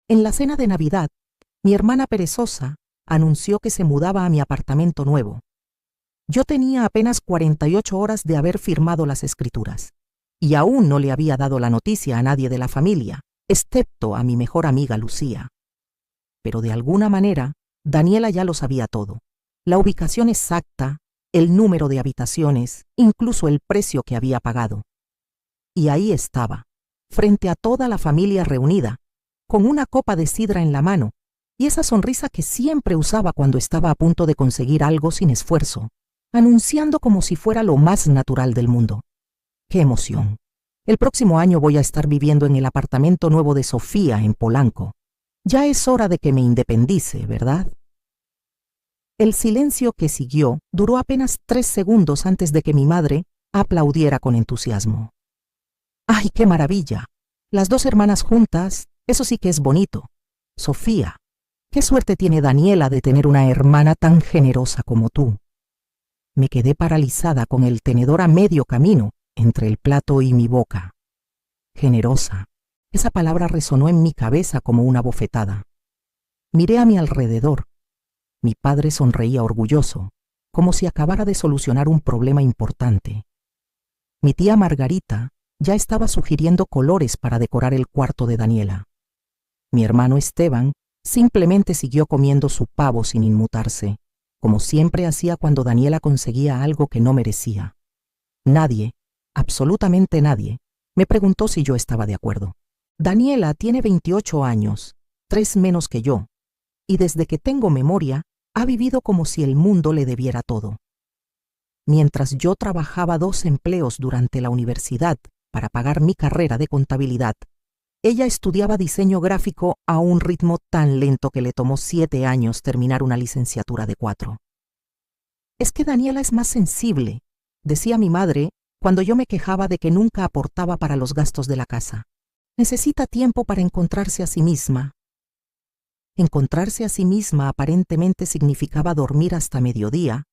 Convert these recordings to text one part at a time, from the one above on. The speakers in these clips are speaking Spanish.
En la cena de Navidad, mi hermana perezosa anunció que se mudaba a mi apartamento nuevo. Yo tenía apenas 48 horas de haber firmado las escrituras, y aún no le había dado la noticia a nadie de la familia, excepto a mi mejor amiga Lucía. Pero de alguna manera, Daniela ya lo sabía todo: la ubicación exacta, el número de habitaciones, incluso el precio que había pagado. Y ahí estaba, frente a toda la familia reunida, con una copa de sidra en la mano y esa sonrisa que siempre usaba cuando estaba a punto de conseguir algo sin esfuerzo, anunciando como si fuera lo más natural del mundo. ¡Qué emoción! El próximo año voy a estar viviendo en el apartamento nuevo de Sofía en Polanco. Ya es hora de que me independice, ¿verdad? El silencio que siguió duró apenas 3 segundos antes de que mi madre aplaudiera con entusiasmo. ¡Ay, qué maravilla! Las 2 hermanas juntas, eso sí que es bonito. Sofía, qué suerte tiene Daniela de tener una hermana tan generosa como tú. Me quedé paralizada con el tenedor a medio camino entre el plato y mi boca. Generosa. Esa palabra resonó en mi cabeza como una bofetada. Miré a mi alrededor. Mi padre sonreía orgulloso, como si acabara de solucionar un problema importante. Mi tía Margarita ya estaba sugiriendo colores para decorar el cuarto de Daniela. Mi hermano Esteban simplemente siguió comiendo su pavo sin inmutarse, como siempre hacía cuando Daniela conseguía algo que no merecía. Nadie, absolutamente nadie, me preguntó si yo estaba de acuerdo. Daniela tiene 28 años, 3 menos que yo, y desde que tengo memoria, ha vivido como si el mundo le debiera todo. Mientras yo trabajaba 2 empleos durante la universidad para pagar mi carrera de contabilidad, ella estudiaba diseño gráfico a un ritmo tan lento que le tomó 7 años terminar una licenciatura de 4. Es que Daniela es más sensible, decía mi madre cuando yo me quejaba de que nunca aportaba para los gastos de la casa. Necesita tiempo para encontrarse a sí misma. Encontrarse a sí misma aparentemente significaba dormir hasta mediodía,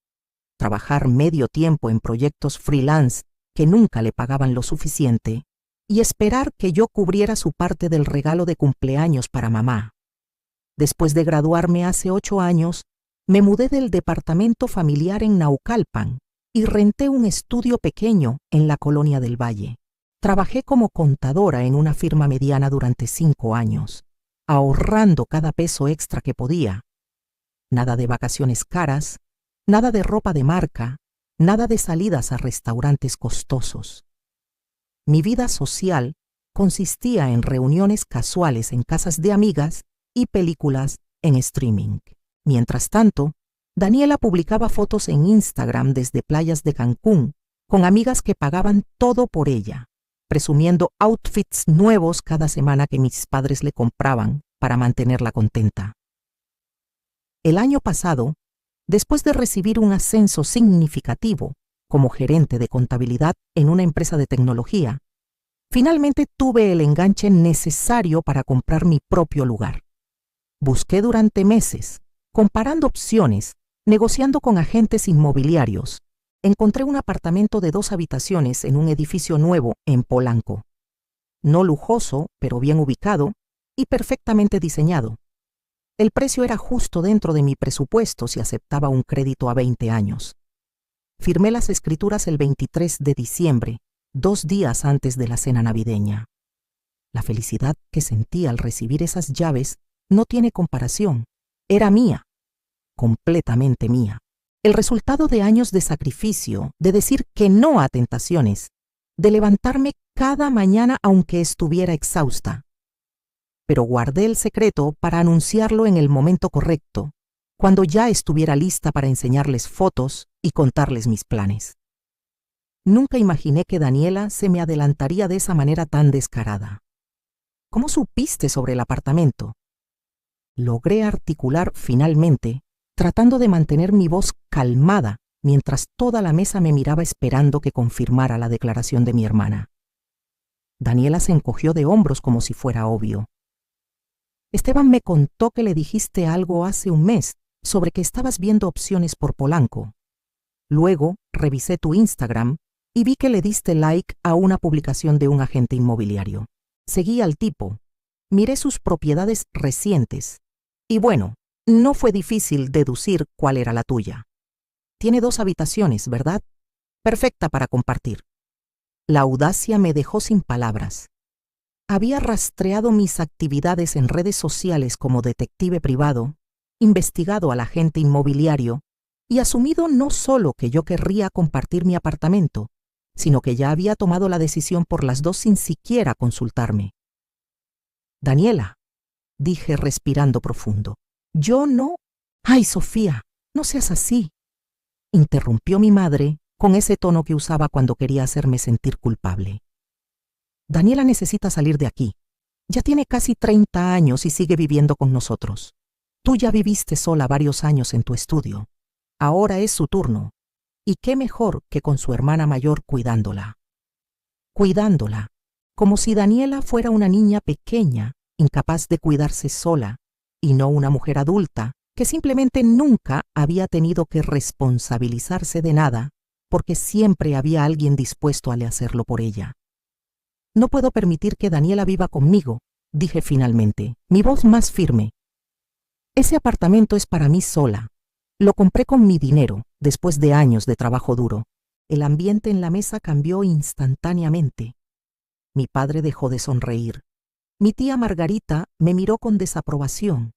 trabajar medio tiempo en proyectos freelance que nunca le pagaban lo suficiente, y esperar que yo cubriera su parte del regalo de cumpleaños para mamá. Después de graduarme hace 8 años, me mudé del departamento familiar en Naucalpan y renté un estudio pequeño en la Colonia del Valle. Trabajé como contadora en una firma mediana durante 5 años, ahorrando cada peso extra que podía. Nada de vacaciones caras, nada de ropa de marca, nada de salidas a restaurantes costosos. Mi vida social consistía en reuniones casuales en casas de amigas y películas en streaming. Mientras tanto, Daniela publicaba fotos en Instagram desde playas de Cancún, con amigas que pagaban todo por ella, presumiendo outfits nuevos cada semana que mis padres le compraban para mantenerla contenta. El año pasado, después de recibir un ascenso significativo como gerente de contabilidad en una empresa de tecnología, finalmente tuve el enganche necesario para comprar mi propio lugar. Busqué durante meses, comparando opciones, negociando con agentes inmobiliarios. Encontré un apartamento de 2 habitaciones en un edificio nuevo en Polanco. No lujoso, pero bien ubicado y perfectamente diseñado. El precio era justo dentro de mi presupuesto si aceptaba un crédito a 20 años. Firmé las escrituras el 23 de diciembre, 2 días antes de la cena navideña. La felicidad que sentí al recibir esas llaves no tiene comparación. Era mía, completamente mía. El resultado de años de sacrificio, de decir que no a tentaciones, de levantarme cada mañana aunque estuviera exhausta. Pero guardé el secreto para anunciarlo en el momento correcto, cuando ya estuviera lista para enseñarles fotos y contarles mis planes. Nunca imaginé que Daniela se me adelantaría de esa manera tan descarada. ¿Cómo supiste sobre el apartamento? Logré articular finalmente, tratando de mantener mi voz calmada mientras toda la mesa me miraba esperando que confirmara la declaración de mi hermana. Daniela se encogió de hombros como si fuera obvio. Esteban me contó que le dijiste algo hace un mes sobre que estabas viendo opciones por Polanco. Luego revisé tu Instagram y vi que le diste like a una publicación de un agente inmobiliario. Seguí al tipo, Miré sus propiedades recientes. Y bueno, no fue difícil deducir cuál era la tuya. Tiene 2 habitaciones, ¿verdad? Perfecta para compartir. La audacia me dejó sin palabras. Había rastreado mis actividades en redes sociales como detective privado, investigado al agente inmobiliario y asumido no solo que yo querría compartir mi apartamento, sino que ya había tomado la decisión por las 2 sin siquiera consultarme. Daniela, dije respirando profundo, yo no... ¡Ay, Sofía! No seas así, interrumpió mi madre con ese tono que usaba cuando quería hacerme sentir culpable. Daniela necesita salir de aquí. Ya tiene casi 30 años y sigue viviendo con nosotros. Tú ya viviste sola varios años en tu estudio. Ahora es su turno. Y qué mejor que con su hermana mayor cuidándola. Cuidándola, como si Daniela fuera una niña pequeña, incapaz de cuidarse sola, y no una mujer adulta que simplemente nunca había tenido que responsabilizarse de nada, porque siempre había alguien dispuesto a hacerlo por ella. No puedo permitir que Daniela viva conmigo, dije finalmente, mi voz más firme. Ese apartamento es para mí sola. Lo compré con mi dinero, después de años de trabajo duro. El ambiente en la mesa cambió instantáneamente. Mi padre dejó de sonreír. Mi tía Margarita me miró con desaprobación.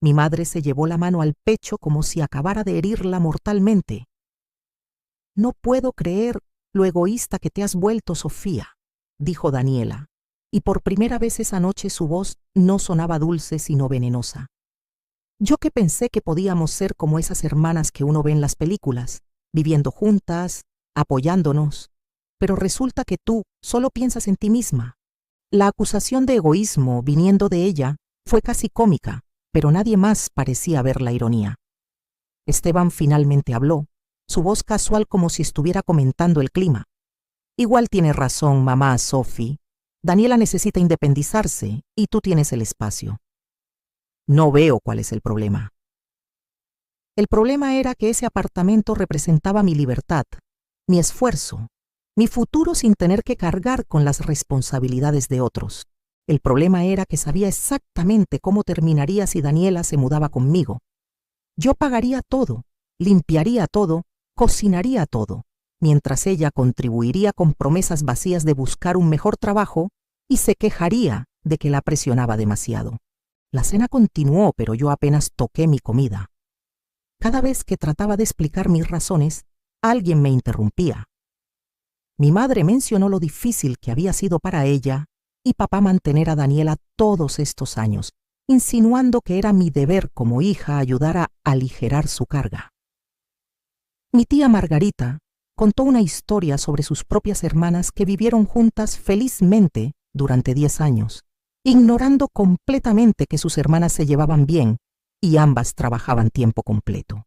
Mi madre se llevó la mano al pecho como si acabara de herirla mortalmente. No puedo creer lo egoísta que te has vuelto, Sofía, dijo Daniela, y por primera vez esa noche su voz no sonaba dulce sino venenosa. Yo que pensé que podíamos ser como esas hermanas que uno ve en las películas, viviendo juntas, apoyándonos, pero resulta que tú solo piensas en ti misma. La acusación de egoísmo viniendo de ella fue casi cómica, pero nadie más parecía ver la ironía. Esteban finalmente habló, su voz casual como si estuviera comentando el clima. Igual tiene razón, mamá Sophie. Daniela necesita independizarse y tú tienes el espacio. No veo cuál es el problema. El problema era que ese apartamento representaba mi libertad, mi esfuerzo, mi futuro sin tener que cargar con las responsabilidades de otros. El problema era que sabía exactamente cómo terminaría si Daniela se mudaba conmigo. Yo pagaría todo, limpiaría todo, cocinaría todo, mientras ella contribuiría con promesas vacías de buscar un mejor trabajo y se quejaría de que la presionaba demasiado. La cena continuó, pero yo apenas toqué mi comida. Cada vez que trataba de explicar mis razones, alguien me interrumpía. Mi madre mencionó lo difícil que había sido para ella y papá mantener a Daniela todos estos años, insinuando que era mi deber como hija ayudar a aligerar su carga. Mi tía Margarita contó una historia sobre sus propias hermanas que vivieron juntas felizmente durante 10 años, ignorando completamente que sus hermanas se llevaban bien y ambas trabajaban tiempo completo.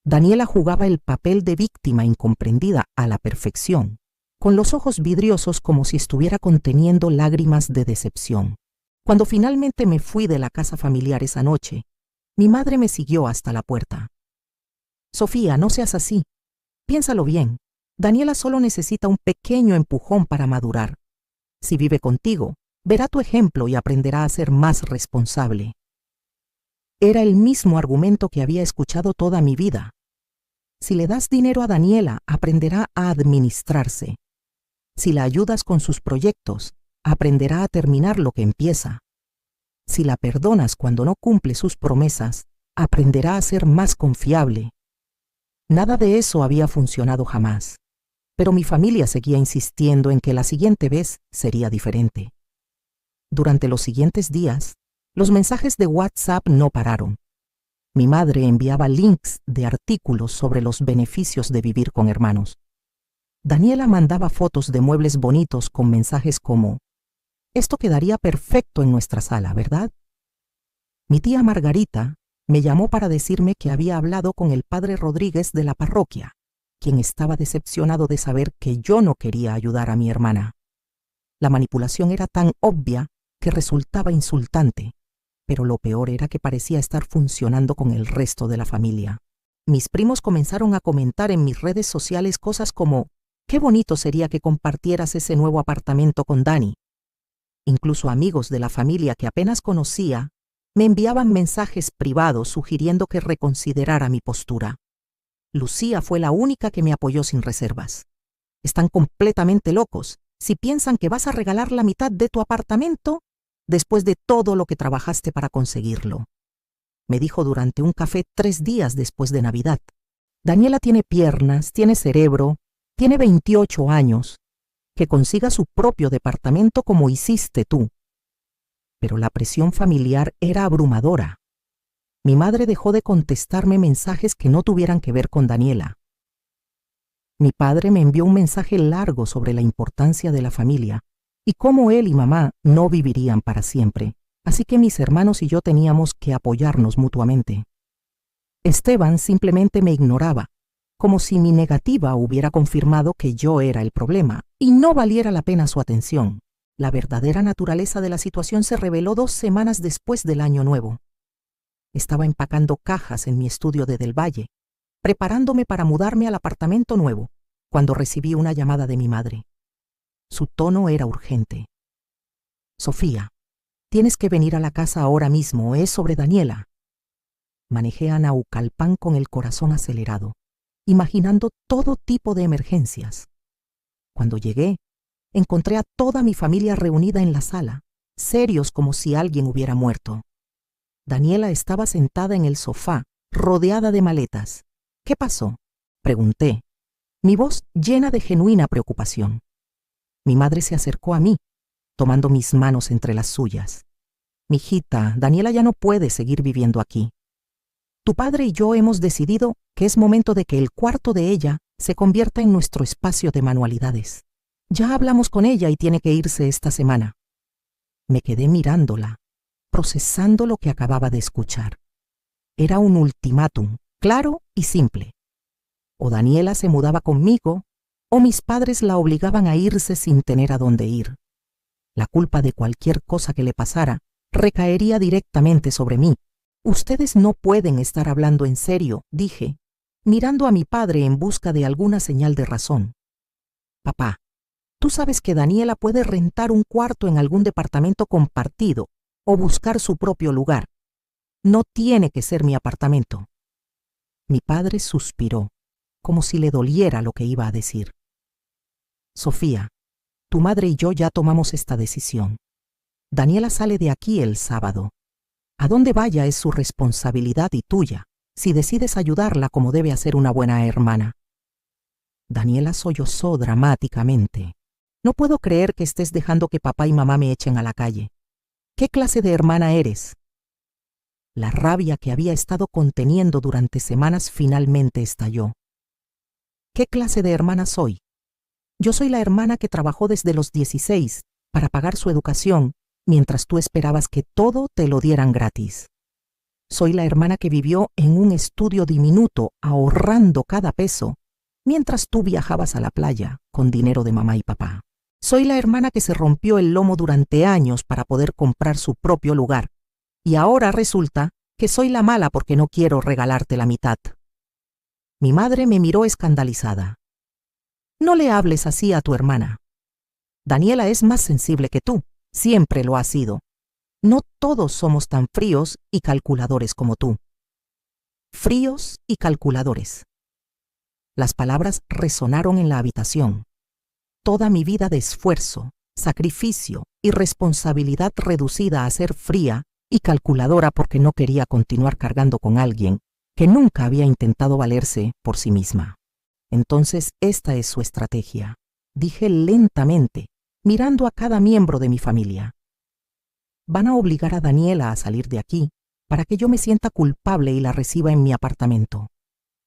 Daniela jugaba el papel de víctima incomprendida a la perfección, con los ojos vidriosos como si estuviera conteniendo lágrimas de decepción. Cuando finalmente me fui de la casa familiar esa noche, mi madre me siguió hasta la puerta. Sofía, no seas así. Piénsalo bien. Daniela solo necesita un pequeño empujón para madurar. Si vive contigo, verá tu ejemplo y aprenderá a ser más responsable. Era el mismo argumento que había escuchado toda mi vida. Si le das dinero a Daniela, aprenderá a administrarse. Si la ayudas con sus proyectos, aprenderá a terminar lo que empieza. Si la perdonas cuando no cumple sus promesas, aprenderá a ser más confiable. Nada de eso había funcionado jamás, pero mi familia seguía insistiendo en que la siguiente vez sería diferente. Durante los siguientes días, los mensajes de WhatsApp no pararon. Mi madre enviaba links de artículos sobre los beneficios de vivir con hermanos. Daniela mandaba fotos de muebles bonitos con mensajes como: «Esto quedaría perfecto en nuestra sala, ¿verdad?». Mi tía Margarita me llamó para decirme que había hablado con el padre Rodríguez de la parroquia, quien estaba decepcionado de saber que yo no quería ayudar a mi hermana. La manipulación era tan obvia que resultaba insultante, pero lo peor era que parecía estar funcionando con el resto de la familia. Mis primos comenzaron a comentar en mis redes sociales cosas como: «Qué bonito sería que compartieras ese nuevo apartamento con Dani». Incluso amigos de la familia que apenas conocía me enviaban mensajes privados sugiriendo que reconsiderara mi postura. Lucía fue la única que me apoyó sin reservas. Están completamente locos si piensan que vas a regalar la mitad de tu apartamento después de todo lo que trabajaste para conseguirlo, me dijo durante un café 3 días después de Navidad. Daniela tiene piernas, tiene cerebro, tiene 28 años. Que consiga su propio departamento como hiciste tú. Pero la presión familiar era abrumadora. Mi madre dejó de contestarme mensajes que no tuvieran que ver con Daniela. Mi padre me envió un mensaje largo sobre la importancia de la familia y cómo él y mamá no vivirían para siempre, así que mis hermanos y yo teníamos que apoyarnos mutuamente. Esteban simplemente me ignoraba, como si mi negativa hubiera confirmado que yo era el problema y no valiera la pena su atención. La verdadera naturaleza de la situación se reveló 2 semanas después del Año Nuevo. Estaba empacando cajas en mi estudio de Del Valle, preparándome para mudarme al apartamento nuevo, cuando recibí una llamada de mi madre. Su tono era urgente. Sofía, tienes que venir a la casa ahora mismo, es sobre Daniela. Manejé a Naucalpan con el corazón acelerado, imaginando todo tipo de emergencias. Cuando llegué, encontré a toda mi familia reunida en la sala, serios como si alguien hubiera muerto. Daniela estaba sentada en el sofá, rodeada de maletas. ¿Qué pasó?, pregunté, mi voz llena de genuina preocupación. Mi madre se acercó a mí, tomando mis manos entre las suyas. Mijita, Daniela ya no puede seguir viviendo aquí. Tu padre y yo hemos decidido que es momento de que el cuarto de ella se convierta en nuestro espacio de manualidades. Ya hablamos con ella y tiene que irse esta semana. Me quedé mirándola, procesando lo que acababa de escuchar. Era un ultimátum, claro y simple. O Daniela se mudaba conmigo, o mis padres la obligaban a irse sin tener a dónde ir. La culpa de cualquier cosa que le pasara recaería directamente sobre mí. Ustedes no pueden estar hablando en serio, dije, mirando a mi padre en busca de alguna señal de razón. Papá, tú sabes que Daniela puede rentar un cuarto en algún departamento compartido o buscar su propio lugar. No tiene que ser mi apartamento. Mi padre suspiró, como si le doliera lo que iba a decir. Sofía, tu madre y yo ya tomamos esta decisión. Daniela sale de aquí el sábado. A donde vaya es su responsabilidad y tuya, si decides ayudarla como debe hacer una buena hermana. Daniela sollozó dramáticamente. No puedo creer que estés dejando que papá y mamá me echen a la calle. ¿Qué clase de hermana eres? La rabia que había estado conteniendo durante semanas finalmente estalló. ¿Qué clase de hermana soy? Yo soy la hermana que trabajó desde los 16 para pagar su educación, mientras tú esperabas que todo te lo dieran gratis. Soy la hermana que vivió en un estudio diminuto, ahorrando cada peso, mientras tú viajabas a la playa con dinero de mamá y papá. Soy la hermana que se rompió el lomo durante años para poder comprar su propio lugar, y ahora resulta que soy la mala porque no quiero regalarte la mitad. Mi madre me miró escandalizada. No le hables así a tu hermana. Daniela es más sensible que tú, siempre lo ha sido. No todos somos tan fríos y calculadores como tú. Fríos y calculadores. Las palabras resonaron en la habitación. Toda mi vida de esfuerzo, sacrificio y responsabilidad reducida a ser fría y calculadora porque no quería continuar cargando con alguien que nunca había intentado valerse por sí misma. Entonces esta es su estrategia, dije lentamente, mirando a cada miembro de mi familia. Van a obligar a Daniela a salir de aquí para que yo me sienta culpable y la reciba en mi apartamento.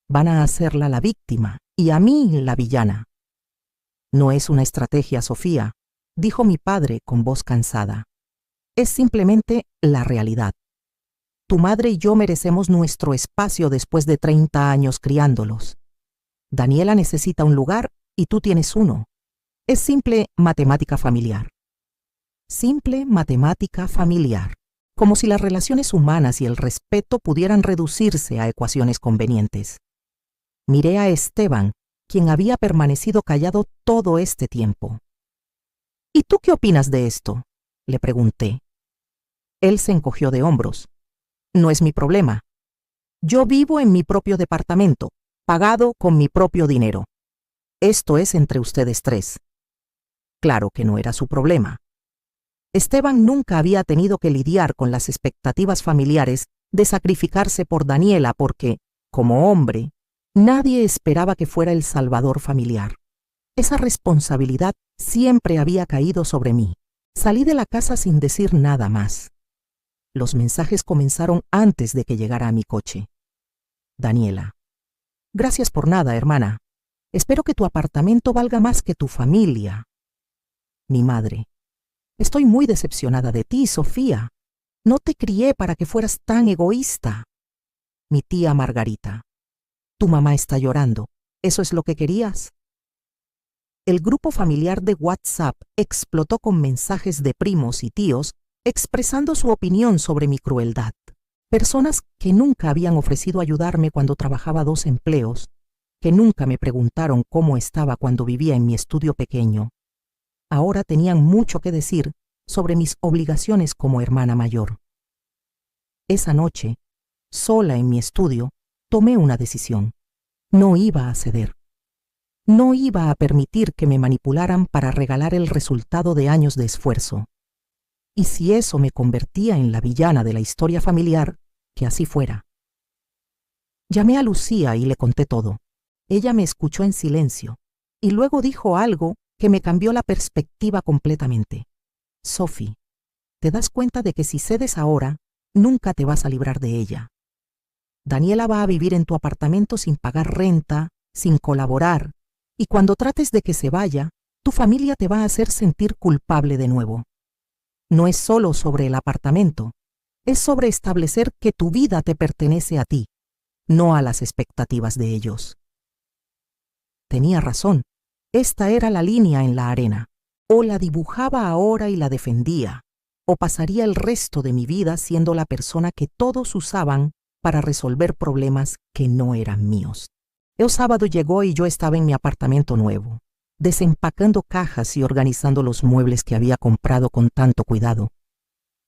Van a hacerla la víctima y a mí la villana. No es una estrategia, Sofía, dijo mi padre con voz cansada. Es simplemente la realidad. Tu madre y yo merecemos nuestro espacio después de 30 años criándolos. Daniela necesita un lugar y tú tienes uno. Es simple matemática familiar. Simple matemática familiar. Como si las relaciones humanas y el respeto pudieran reducirse a ecuaciones convenientes. Miré a Esteban, quien había permanecido callado todo este tiempo. ¿Y tú qué opinas de esto?, Le pregunté. Él se encogió de hombros. No es mi problema. Yo vivo en mi propio departamento, pagado con mi propio dinero. Esto es entre ustedes tres. Claro que no era su problema. Esteban nunca había tenido que lidiar con las expectativas familiares de sacrificarse por Daniela porque, como hombre, nadie esperaba que fuera el salvador familiar. Esa responsabilidad siempre había caído sobre mí. Salí de la casa sin decir nada más. Los mensajes comenzaron antes de que llegara a mi coche. Daniela. Gracias por nada, hermana. Espero que tu apartamento valga más que tu familia. Mi madre. Estoy muy decepcionada de ti, Sofía. No te crié para que fueras tan egoísta. Mi tía Margarita. Tu mamá está llorando. ¿Eso es lo que querías? El grupo familiar de WhatsApp explotó con mensajes de primos y tíos expresando su opinión sobre mi crueldad. Personas que nunca habían ofrecido ayudarme cuando trabajaba 2 empleos, que nunca me preguntaron cómo estaba cuando vivía en mi estudio pequeño. Ahora tenían mucho que decir sobre mis obligaciones como hermana mayor. Esa noche, sola en mi estudio, tomé una decisión. No iba a ceder. No iba a permitir que me manipularan para regalar el resultado de años de esfuerzo. Y si eso me convertía en la villana de la historia familiar, que así fuera. Llamé a Lucía y le conté todo. Ella me escuchó en silencio y luego dijo algo que me cambió la perspectiva completamente. Sophie, ¿te das cuenta de que si cedes ahora, nunca te vas a librar de ella? Daniela va a vivir en tu apartamento sin pagar renta, sin colaborar, y cuando trates de que se vaya, tu familia te va a hacer sentir culpable de nuevo. No es solo sobre el apartamento, es sobre establecer que tu vida te pertenece a ti, no a las expectativas de ellos. Tenía razón, esta era la línea en la arena. O la dibujaba ahora y la defendía, o pasaría el resto de mi vida siendo la persona que todos usaban para resolver problemas que no eran míos. El sábado llegó y yo estaba en mi apartamento nuevo, desempacando cajas y organizando los muebles que había comprado con tanto cuidado.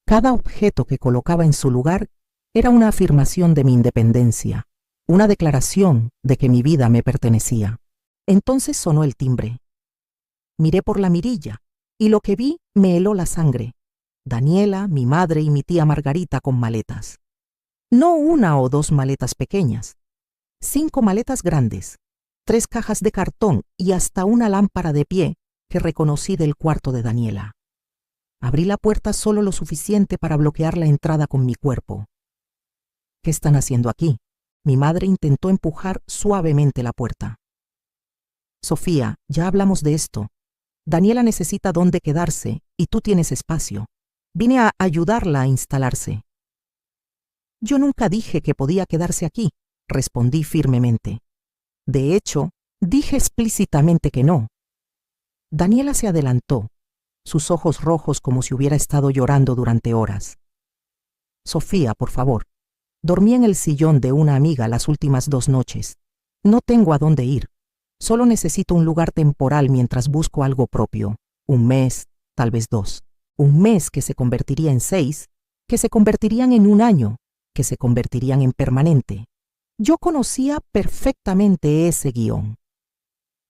Cada objeto que colocaba en su lugar era una afirmación de mi independencia, una declaración de que mi vida me pertenecía. Entonces sonó el timbre. Miré por la mirilla y lo que vi me heló la sangre. Daniela, mi madre y mi tía Margarita con maletas. No 1 o 2 maletas pequeñas, 5 maletas grandes, 3 cajas de cartón y hasta una lámpara de pie que reconocí del cuarto de Daniela. Abrí la puerta solo lo suficiente para bloquear la entrada con mi cuerpo. ¿Qué están haciendo aquí? Mi madre intentó empujar suavemente la puerta. Sofía, ya hablamos de esto. Daniela necesita dónde quedarse y tú tienes espacio. Vine a ayudarla a instalarse. Yo nunca dije que podía quedarse aquí, respondí firmemente. De hecho, dije explícitamente que no. Daniela se adelantó, sus ojos rojos como si hubiera estado llorando durante horas. Sofía, por favor. Dormí en el sillón de una amiga las últimas 2 noches. No tengo a dónde ir. Solo necesito un lugar temporal mientras busco algo propio. 1 mes, tal vez 2. 1 mes que se convertiría en 6, que se convertirían en 1 año, que se convertirían en permanente. Yo conocía perfectamente ese guión.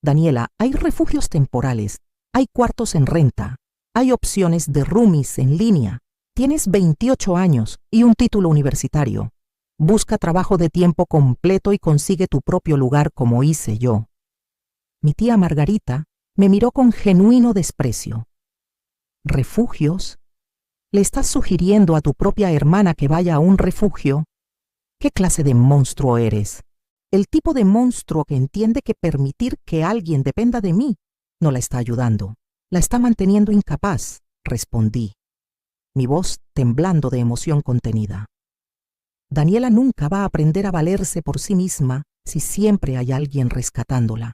Daniela, hay refugios temporales, hay cuartos en renta, hay opciones de roomies en línea. Tienes 28 años y un título universitario. Busca trabajo de tiempo completo y consigue tu propio lugar como hice yo. Mi tía Margarita me miró con genuino desprecio. ¿Refugios? ¿Le estás sugiriendo a tu propia hermana que vaya a un refugio? ¿Qué clase de monstruo eres? El tipo de monstruo que entiende que permitir que alguien dependa de mí no la está ayudando. La está manteniendo incapaz, respondí, mi voz temblando de emoción contenida. Daniela nunca va a aprender a valerse por sí misma si siempre hay alguien rescatándola.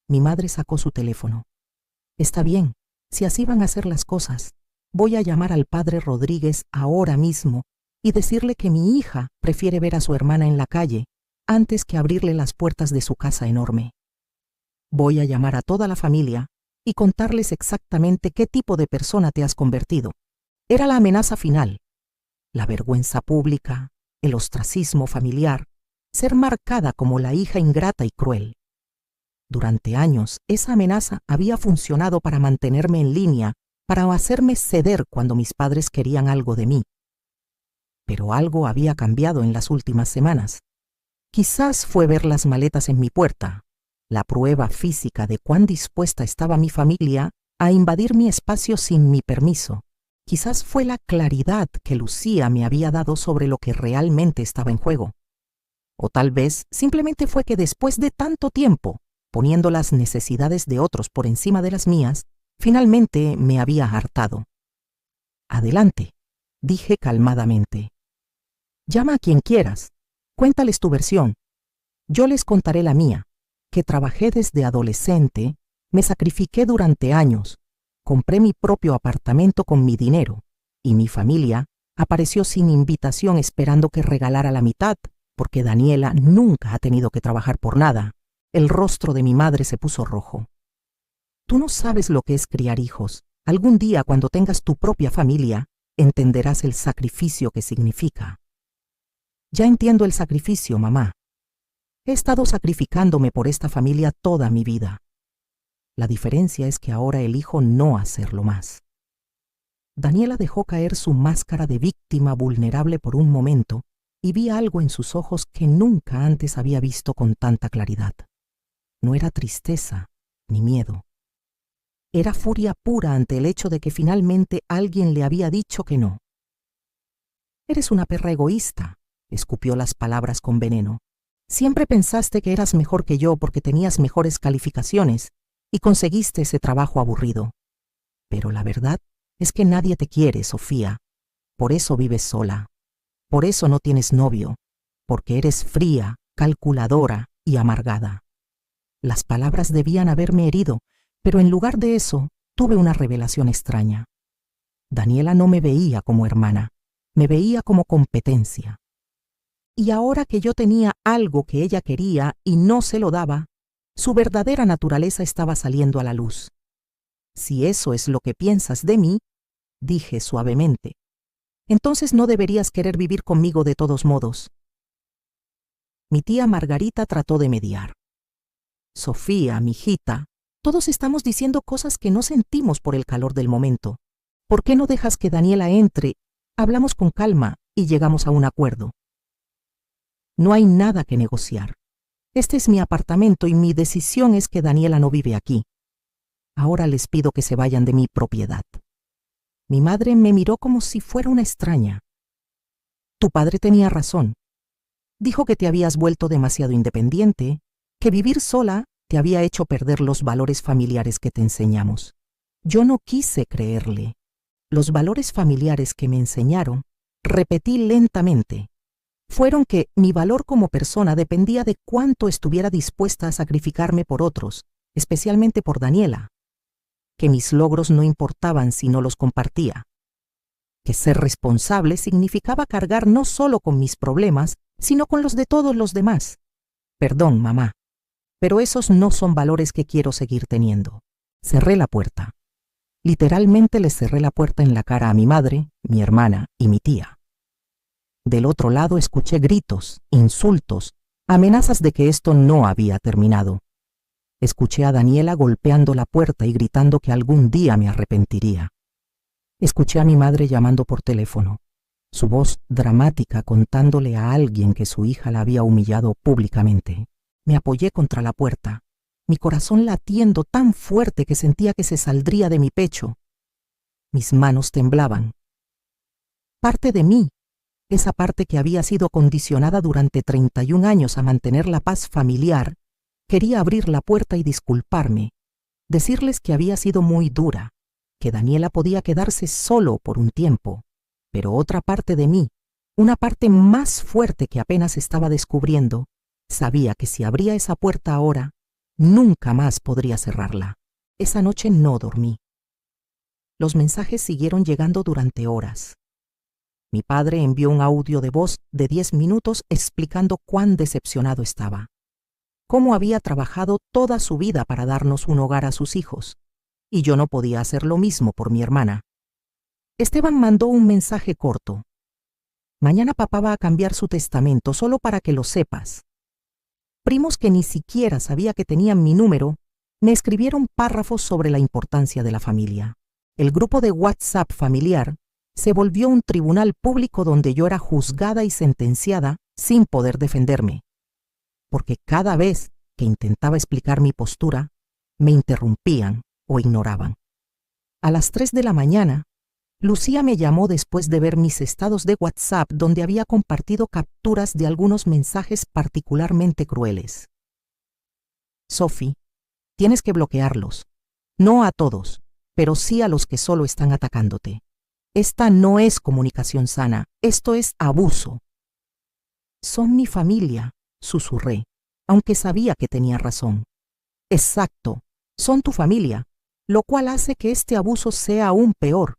Mi madre sacó su teléfono. Está bien, si así van a ser las cosas, voy a llamar al padre Rodríguez ahora mismo y decirle que mi hija prefiere ver a su hermana en la calle antes que abrirle las puertas de su casa enorme. Voy a llamar a toda la familia y contarles exactamente qué tipo de persona te has convertido. Era la amenaza final, la vergüenza pública, el ostracismo familiar, ser marcada como la hija ingrata y cruel. Durante años, esa amenaza había funcionado para mantenerme en línea, para hacerme ceder cuando mis padres querían algo de mí. Pero algo había cambiado en las últimas semanas. Quizás fue ver las maletas en mi puerta, la prueba física de cuán dispuesta estaba mi familia a invadir mi espacio sin mi permiso. Quizás fue la claridad que Lucía me había dado sobre lo que realmente estaba en juego. O tal vez simplemente fue que después de tanto tiempo, poniendo las necesidades de otros por encima de las mías, finalmente me había hartado. Adelante, dije calmadamente. Llama a quien quieras, cuéntales tu versión. Yo les contaré la mía, que trabajé desde adolescente, me sacrifiqué durante años, compré mi propio apartamento con mi dinero, y mi familia apareció sin invitación esperando que regalara la mitad, porque Daniela nunca ha tenido que trabajar por nada. El rostro de mi madre se puso rojo. Tú no sabes lo que es criar hijos. Algún día, cuando tengas tu propia familia, entenderás el sacrificio que significa. Ya entiendo el sacrificio, mamá. He estado sacrificándome por esta familia toda mi vida. La diferencia es que ahora elijo no hacerlo más. Daniela dejó caer su máscara de víctima vulnerable por un momento y vi algo en sus ojos que nunca antes había visto con tanta claridad. No era tristeza ni miedo. Era furia pura ante el hecho de que finalmente alguien le había dicho que no. Eres una perra egoísta, escupió las palabras con veneno. Siempre pensaste que eras mejor que yo porque tenías mejores calificaciones y conseguiste ese trabajo aburrido. Pero la verdad es que nadie te quiere, Sofía. Por eso vives sola. Por eso no tienes novio. Porque eres fría, calculadora y amargada. Las palabras debían haberme herido, pero en lugar de eso, tuve una revelación extraña. Daniela no me veía como hermana, me veía como competencia. Y ahora que yo tenía algo que ella quería y no se lo daba, su verdadera naturaleza estaba saliendo a la luz. Si eso es lo que piensas de mí, dije suavemente, entonces no deberías querer vivir conmigo de todos modos. Mi tía Margarita trató de mediar. Sofía, mijita, todos estamos diciendo cosas que no sentimos por el calor del momento. ¿Por qué no dejas que Daniela entre? Hablamos con calma y llegamos a un acuerdo. No hay nada que negociar. Este es mi apartamento y mi decisión es que Daniela no vive aquí. Ahora les pido que se vayan de mi propiedad. Mi madre me miró como si fuera una extraña. Tu padre tenía razón. Dijo que te habías vuelto demasiado independiente, que vivir sola te había hecho perder los valores familiares que te enseñamos. Yo no quise creerle. Los valores familiares que me enseñaron, repetí lentamente, fueron que mi valor como persona dependía de cuánto estuviera dispuesta a sacrificarme por otros, especialmente por Daniela, que mis logros no importaban si no los compartía, que ser responsable significaba cargar no solo con mis problemas, sino con los de todos los demás. Perdón, mamá, pero esos no son valores que quiero seguir teniendo. Cerré la puerta. Literalmente le cerré la puerta en la cara a mi madre, mi hermana y mi tía. Del otro lado escuché gritos, insultos, amenazas de que esto no había terminado. Escuché a Daniela golpeando la puerta y gritando que algún día me arrepentiría. Escuché a mi madre llamando por teléfono, su voz dramática contándole a alguien que su hija la había humillado públicamente. Me apoyé contra la puerta, mi corazón latiendo tan fuerte que sentía que se saldría de mi pecho. Mis manos temblaban. Parte de mí, esa parte que había sido condicionada durante 31 años a mantener la paz familiar, quería abrir la puerta y disculparme, decirles que había sido muy dura, que Daniela podía quedarse solo por un tiempo, pero otra parte de mí, una parte más fuerte que apenas estaba descubriendo, sabía que si abría esa puerta ahora, nunca más podría cerrarla. Esa noche no dormí. Los mensajes siguieron llegando durante horas. Mi padre envió un audio de voz de 10 minutos explicando cuán decepcionado estaba, cómo había trabajado toda su vida para darnos un hogar a sus hijos, y yo no podía hacer lo mismo por mi hermana. Esteban mandó un mensaje corto. Mañana papá va a cambiar su testamento, solo para que lo sepas. Primos que ni siquiera sabía que tenían mi número, me escribieron párrafos sobre la importancia de la familia. El grupo de WhatsApp familiar se volvió un tribunal público donde yo era juzgada y sentenciada sin poder defenderme, porque cada vez que intentaba explicar mi postura, me interrumpían o ignoraban. A las 3 de la mañana, Lucía me llamó después de ver mis estados de WhatsApp donde había compartido capturas de algunos mensajes particularmente crueles. Sophie, tienes que bloquearlos. No a todos, pero sí a los que solo están atacándote. Esta no es comunicación sana, esto es abuso. Son mi familia, susurré, aunque sabía que tenía razón. Exacto, son tu familia, lo cual hace que este abuso sea aún peor.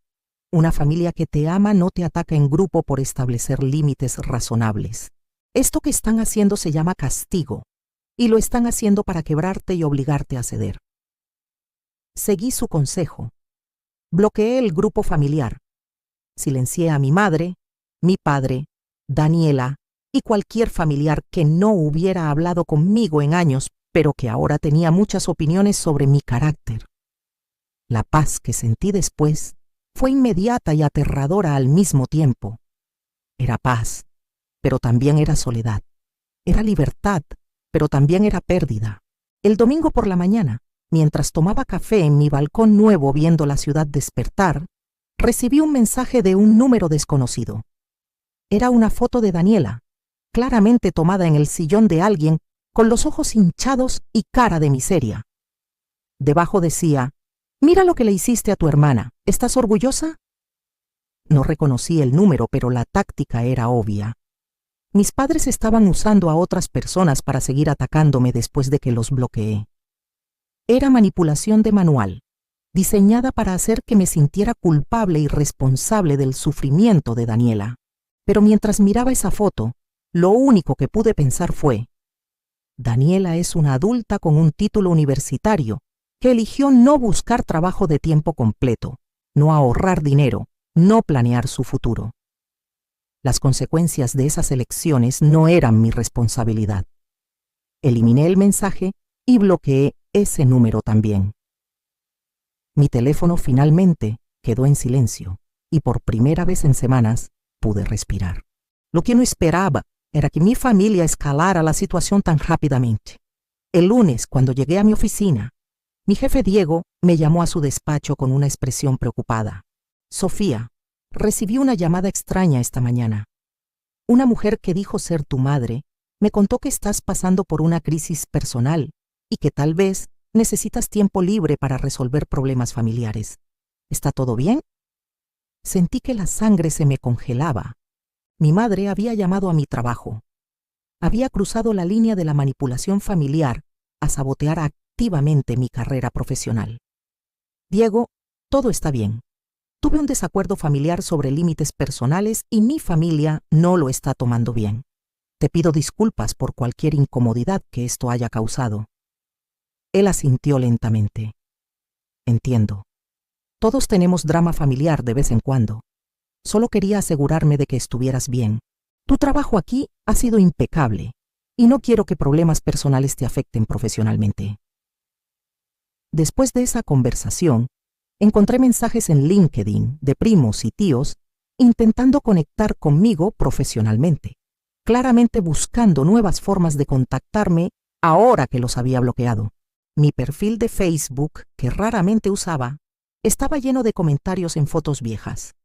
Una familia que te ama no te ataca en grupo por establecer límites razonables. Esto que están haciendo se llama castigo, y lo están haciendo para quebrarte y obligarte a ceder. Seguí su consejo. Bloqueé el grupo familiar. Silencié a mi madre, mi padre, Daniela y cualquier familiar que no hubiera hablado conmigo en años, pero que ahora tenía muchas opiniones sobre mi carácter. La paz que sentí después fue inmediata y aterradora al mismo tiempo. Era paz, pero también era soledad. Era libertad, pero también era pérdida. El domingo por la mañana, mientras tomaba café en mi balcón nuevo viendo la ciudad despertar, recibí un mensaje de un número desconocido. Era una foto de Daniela, claramente tomada en el sillón de alguien, con los ojos hinchados y cara de miseria. Debajo decía: «Mira lo que le hiciste a tu hermana. ¿Estás orgullosa?» No reconocí el número, pero la táctica era obvia. Mis padres estaban usando a otras personas para seguir atacándome después de que los bloqueé. Era manipulación de manual, diseñada para hacer que me sintiera culpable y responsable del sufrimiento de Daniela. Pero mientras miraba esa foto, lo único que pude pensar fue: Daniela es una adulta con un título universitario que eligió no buscar trabajo de tiempo completo, no ahorrar dinero, no planear su futuro. Las consecuencias de esas elecciones no eran mi responsabilidad. Eliminé el mensaje y bloqueé ese número también. Mi teléfono finalmente quedó en silencio y por primera vez en semanas pude respirar. Lo que no esperaba era que mi familia escalara la situación tan rápidamente. El lunes, cuando llegué a mi oficina, mi jefe Diego me llamó a su despacho con una expresión preocupada. «Sofía, recibí una llamada extraña esta mañana. Una mujer que dijo ser tu madre me contó que estás pasando por una crisis personal y que tal vez necesitas tiempo libre para resolver problemas familiares. ¿Está todo bien?» Sentí que la sangre se me congelaba. Mi madre había llamado a mi trabajo. Había cruzado la línea de la manipulación familiar a sabotear activamente mi carrera profesional. «Diego, todo está bien. Tuve un desacuerdo familiar sobre límites personales y mi familia no lo está tomando bien. Te pido disculpas por cualquier incomodidad que esto haya causado». Él asintió lentamente. «Entiendo. Todos tenemos drama familiar de vez en cuando. Solo quería asegurarme de que estuvieras bien. Tu trabajo aquí ha sido impecable y no quiero que problemas personales te afecten profesionalmente». Después de esa conversación, encontré mensajes en LinkedIn de primos y tíos intentando conectar conmigo profesionalmente, claramente buscando nuevas formas de contactarme ahora que los había bloqueado. Mi perfil de Facebook, que raramente usaba, estaba lleno de comentarios en fotos viejas.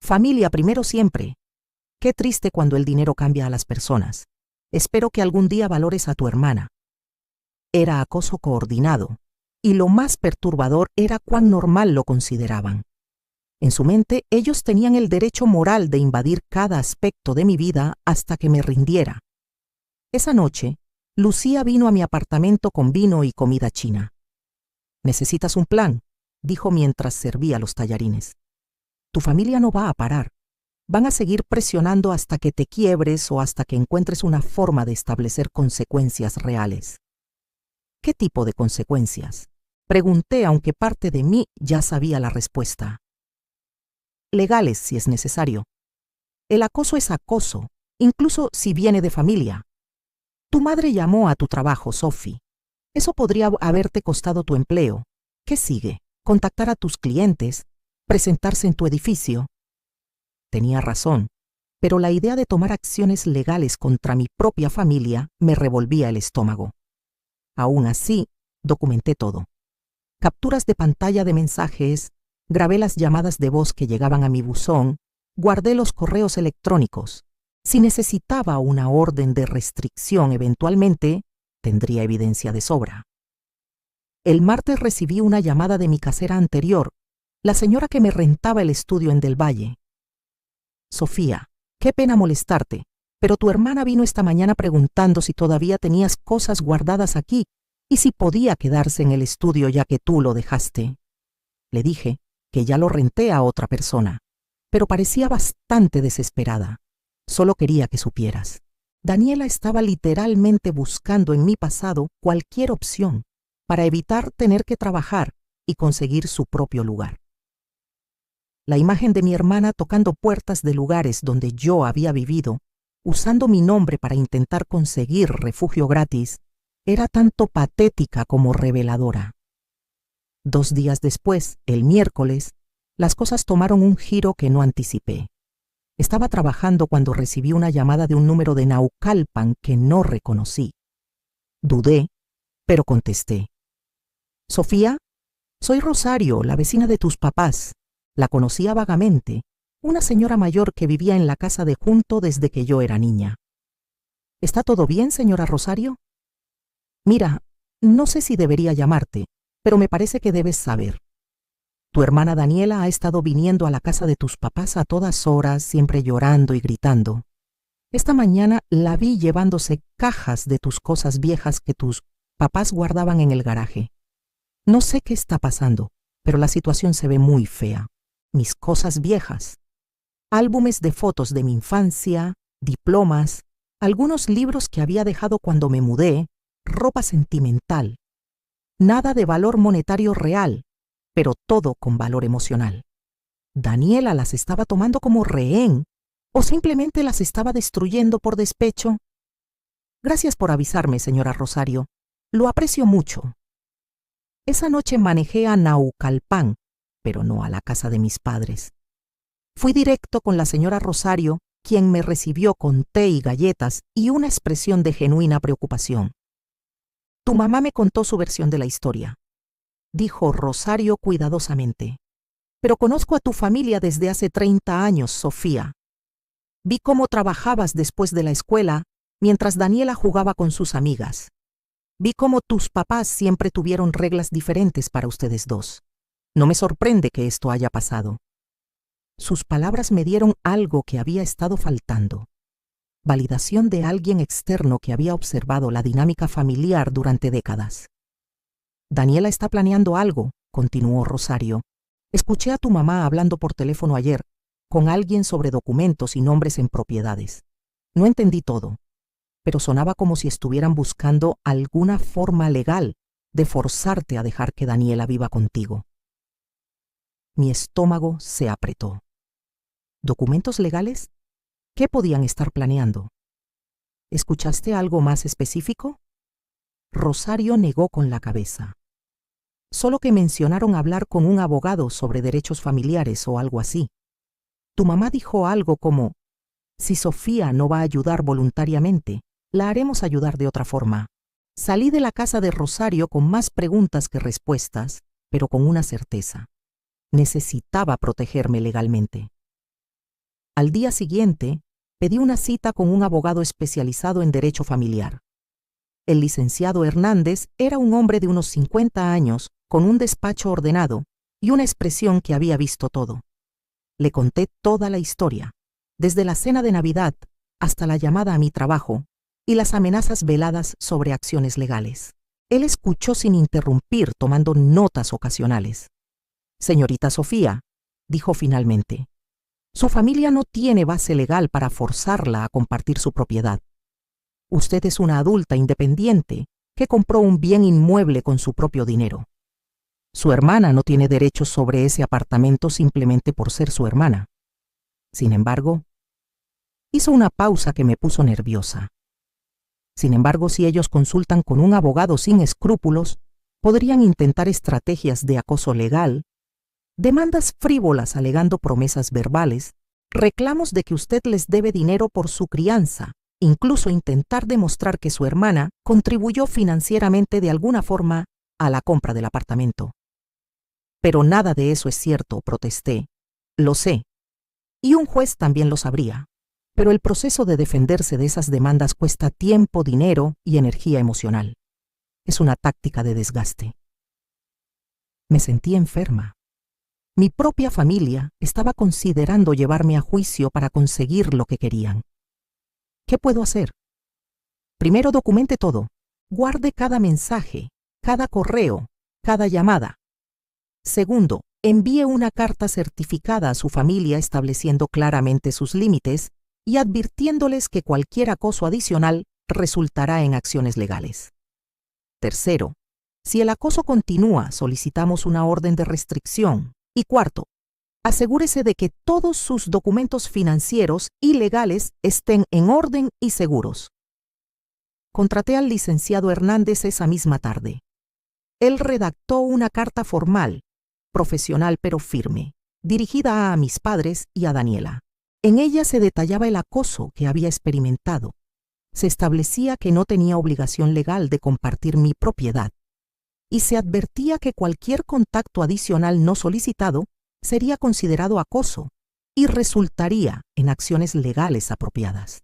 «Familia primero siempre. Qué triste cuando el dinero cambia a las personas. Espero que algún día valores a tu hermana». Era acoso coordinado, y lo más perturbador era cuán normal lo consideraban. En su mente, ellos tenían el derecho moral de invadir cada aspecto de mi vida hasta que me rindiera. Esa noche, Lucía vino a mi apartamento con vino y comida china. «¿Necesitas un plan?», dijo mientras servía los tallarines. «Tu familia no va a parar. Van a seguir presionando hasta que te quiebres o hasta que encuentres una forma de establecer consecuencias reales». «¿Qué tipo de consecuencias?». Pregunté, aunque parte de mí ya sabía la respuesta. Legales, si es necesario. El acoso es acoso, incluso si viene de familia. Tu madre llamó a tu trabajo, Sophie. Eso podría haberte costado tu empleo. ¿Qué sigue? Contactar a tus clientes, presentarse en tu edificio. Tenía razón, pero la idea de tomar acciones legales contra mi propia familia me revolvía el estómago. Aún así, documenté todo. Capturas de pantalla de mensajes, grabé las llamadas de voz que llegaban a mi buzón, guardé los correos electrónicos. Si necesitaba una orden de restricción eventualmente, tendría evidencia de sobra. El martes recibí una llamada de mi casera anterior, la señora que me rentaba el estudio en Del Valle. Sofía, qué pena molestarte, pero tu hermana vino esta mañana preguntando si todavía tenías cosas guardadas aquí y si podía quedarse en el estudio ya que tú lo dejaste. Le dije que ya lo renté a otra persona, pero parecía bastante desesperada. Solo quería que supieras. Daniela estaba literalmente buscando en mi pasado cualquier opción para evitar tener que trabajar y conseguir su propio lugar. La imagen de mi hermana tocando puertas de lugares donde yo había vivido, usando mi nombre para intentar conseguir refugio gratis, era tanto patética como reveladora. 2 días después, el miércoles, las cosas tomaron un giro que no anticipé. Estaba trabajando cuando recibí una llamada de un número de Naucalpan que no reconocí. Dudé, pero contesté. Sofía, soy Rosario, la vecina de tus papás. La conocía vagamente, una señora mayor que vivía en la casa de junto desde que yo era niña. ¿Está todo bien, señora Rosario? Mira, no sé si debería llamarte, pero me parece que debes saber. Tu hermana Daniela ha estado viniendo a la casa de tus papás a todas horas, siempre llorando y gritando. Esta mañana la vi llevándose cajas de tus cosas viejas que tus papás guardaban en el garaje. No sé qué está pasando, pero la situación se ve muy fea. Mis cosas viejas. Álbumes de fotos de mi infancia, diplomas, algunos libros que había dejado cuando me mudé, ropa sentimental. Nada de valor monetario real, pero todo con valor emocional. ¿Daniela las estaba tomando como rehén o simplemente las estaba destruyendo por despecho? Gracias por avisarme, señora Rosario. Lo aprecio mucho. Esa noche manejé a Naucalpan, pero no a la casa de mis padres. Fui directo con la señora Rosario, quien me recibió con té y galletas y una expresión de genuina preocupación. Tu mamá me contó su versión de la historia, dijo Rosario cuidadosamente. Pero conozco a tu familia desde hace 30 años, Sofía. Vi cómo trabajabas después de la escuela mientras Daniela jugaba con sus amigas. Vi cómo tus papás siempre tuvieron reglas diferentes para ustedes dos. No me sorprende que esto haya pasado. Sus palabras me dieron algo que había estado faltando. Validación de alguien externo que había observado la dinámica familiar durante décadas. Daniela está planeando algo, continuó Rosario. Escuché a tu mamá hablando por teléfono ayer con alguien sobre documentos y nombres en propiedades. No entendí todo, pero sonaba como si estuvieran buscando alguna forma legal de forzarte a dejar que Daniela viva contigo. Mi estómago se apretó. ¿Documentos legales? ¿Qué podían estar planeando? ¿Escuchaste algo más específico? Rosario negó con la cabeza. Solo que mencionaron hablar con un abogado sobre derechos familiares o algo así. Tu mamá dijo algo como, si Sofía no va a ayudar voluntariamente, la haremos ayudar de otra forma. Salí de la casa de Rosario con más preguntas que respuestas, pero con una certeza. Necesitaba protegerme legalmente. Al día siguiente, pedí una cita con un abogado especializado en derecho familiar. El licenciado Hernández era un hombre de unos 50 años, con un despacho ordenado y una expresión que había visto todo. Le conté toda la historia, desde la cena de Navidad hasta la llamada a mi trabajo y las amenazas veladas sobre acciones legales. Él escuchó sin interrumpir, tomando notas ocasionales. Señorita Sofía, dijo finalmente, su familia no tiene base legal para forzarla a compartir su propiedad. Usted es una adulta independiente que compró un bien inmueble con su propio dinero. Su hermana no tiene derechos sobre ese apartamento simplemente por ser su hermana. Sin embargo, hizo una pausa que me puso nerviosa. Sin embargo, si ellos consultan con un abogado sin escrúpulos, podrían intentar estrategias de acoso legal, demandas frívolas alegando promesas verbales, reclamos de que usted les debe dinero por su crianza, incluso intentar demostrar que su hermana contribuyó financieramente de alguna forma a la compra del apartamento. Pero nada de eso es cierto, protesté. Lo sé. Y un juez también lo sabría. Pero el proceso de defenderse de esas demandas cuesta tiempo, dinero y energía emocional. Es una táctica de desgaste. Me sentí enferma. Mi propia familia estaba considerando llevarme a juicio para conseguir lo que querían. ¿Qué puedo hacer? Primero, documente todo. Guarde cada mensaje, cada correo, cada llamada. Segundo, envíe una carta certificada a su familia estableciendo claramente sus límites y advirtiéndoles que cualquier acoso adicional resultará en acciones legales. Tercero, si el acoso continúa, solicitamos una orden de restricción. Y cuarto, asegúrese de que todos sus documentos financieros y legales estén en orden y seguros. Contraté al licenciado Hernández esa misma tarde. Él redactó una carta formal, profesional pero firme, dirigida a mis padres y a Daniela. En ella se detallaba el acoso que había experimentado. Se establecía que no tenía obligación legal de compartir mi propiedad y se advertía que cualquier contacto adicional no solicitado sería considerado acoso y resultaría en acciones legales apropiadas.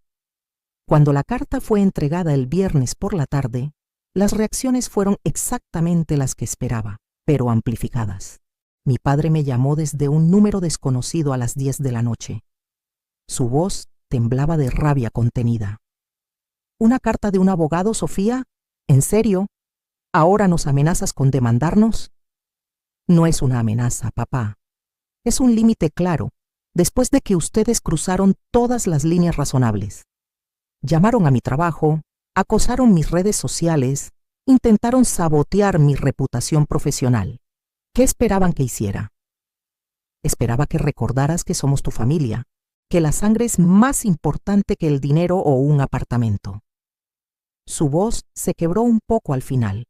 Cuando la carta fue entregada el viernes por la tarde, las reacciones fueron exactamente las que esperaba, pero amplificadas. Mi padre me llamó desde un número desconocido a las 10 de la noche. Su voz temblaba de rabia contenida. ¿Una carta de un abogado, Sofía? ¿En serio? ¿Ahora nos amenazas con demandarnos? No es una amenaza, papá. Es un límite claro, después de que ustedes cruzaron todas las líneas razonables. Llamaron a mi trabajo, acosaron mis redes sociales, intentaron sabotear mi reputación profesional. ¿Qué esperaban que hiciera? Esperaba que recordaras que somos tu familia, que la sangre es más importante que el dinero o un apartamento. Su voz se quebró un poco al final,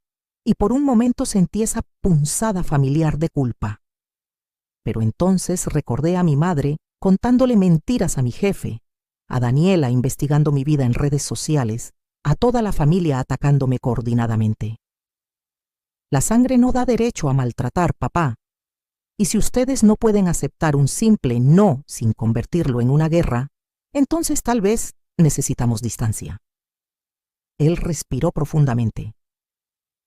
y por un momento sentí esa punzada familiar de culpa. Pero entonces recordé a mi madre contándole mentiras a mi jefe, a Daniela investigando mi vida en redes sociales, a toda la familia atacándome coordinadamente. La sangre no da derecho a maltratar, papá. Y si ustedes no pueden aceptar un simple no sin convertirlo en una guerra, entonces tal vez necesitamos distancia. Él respiró profundamente.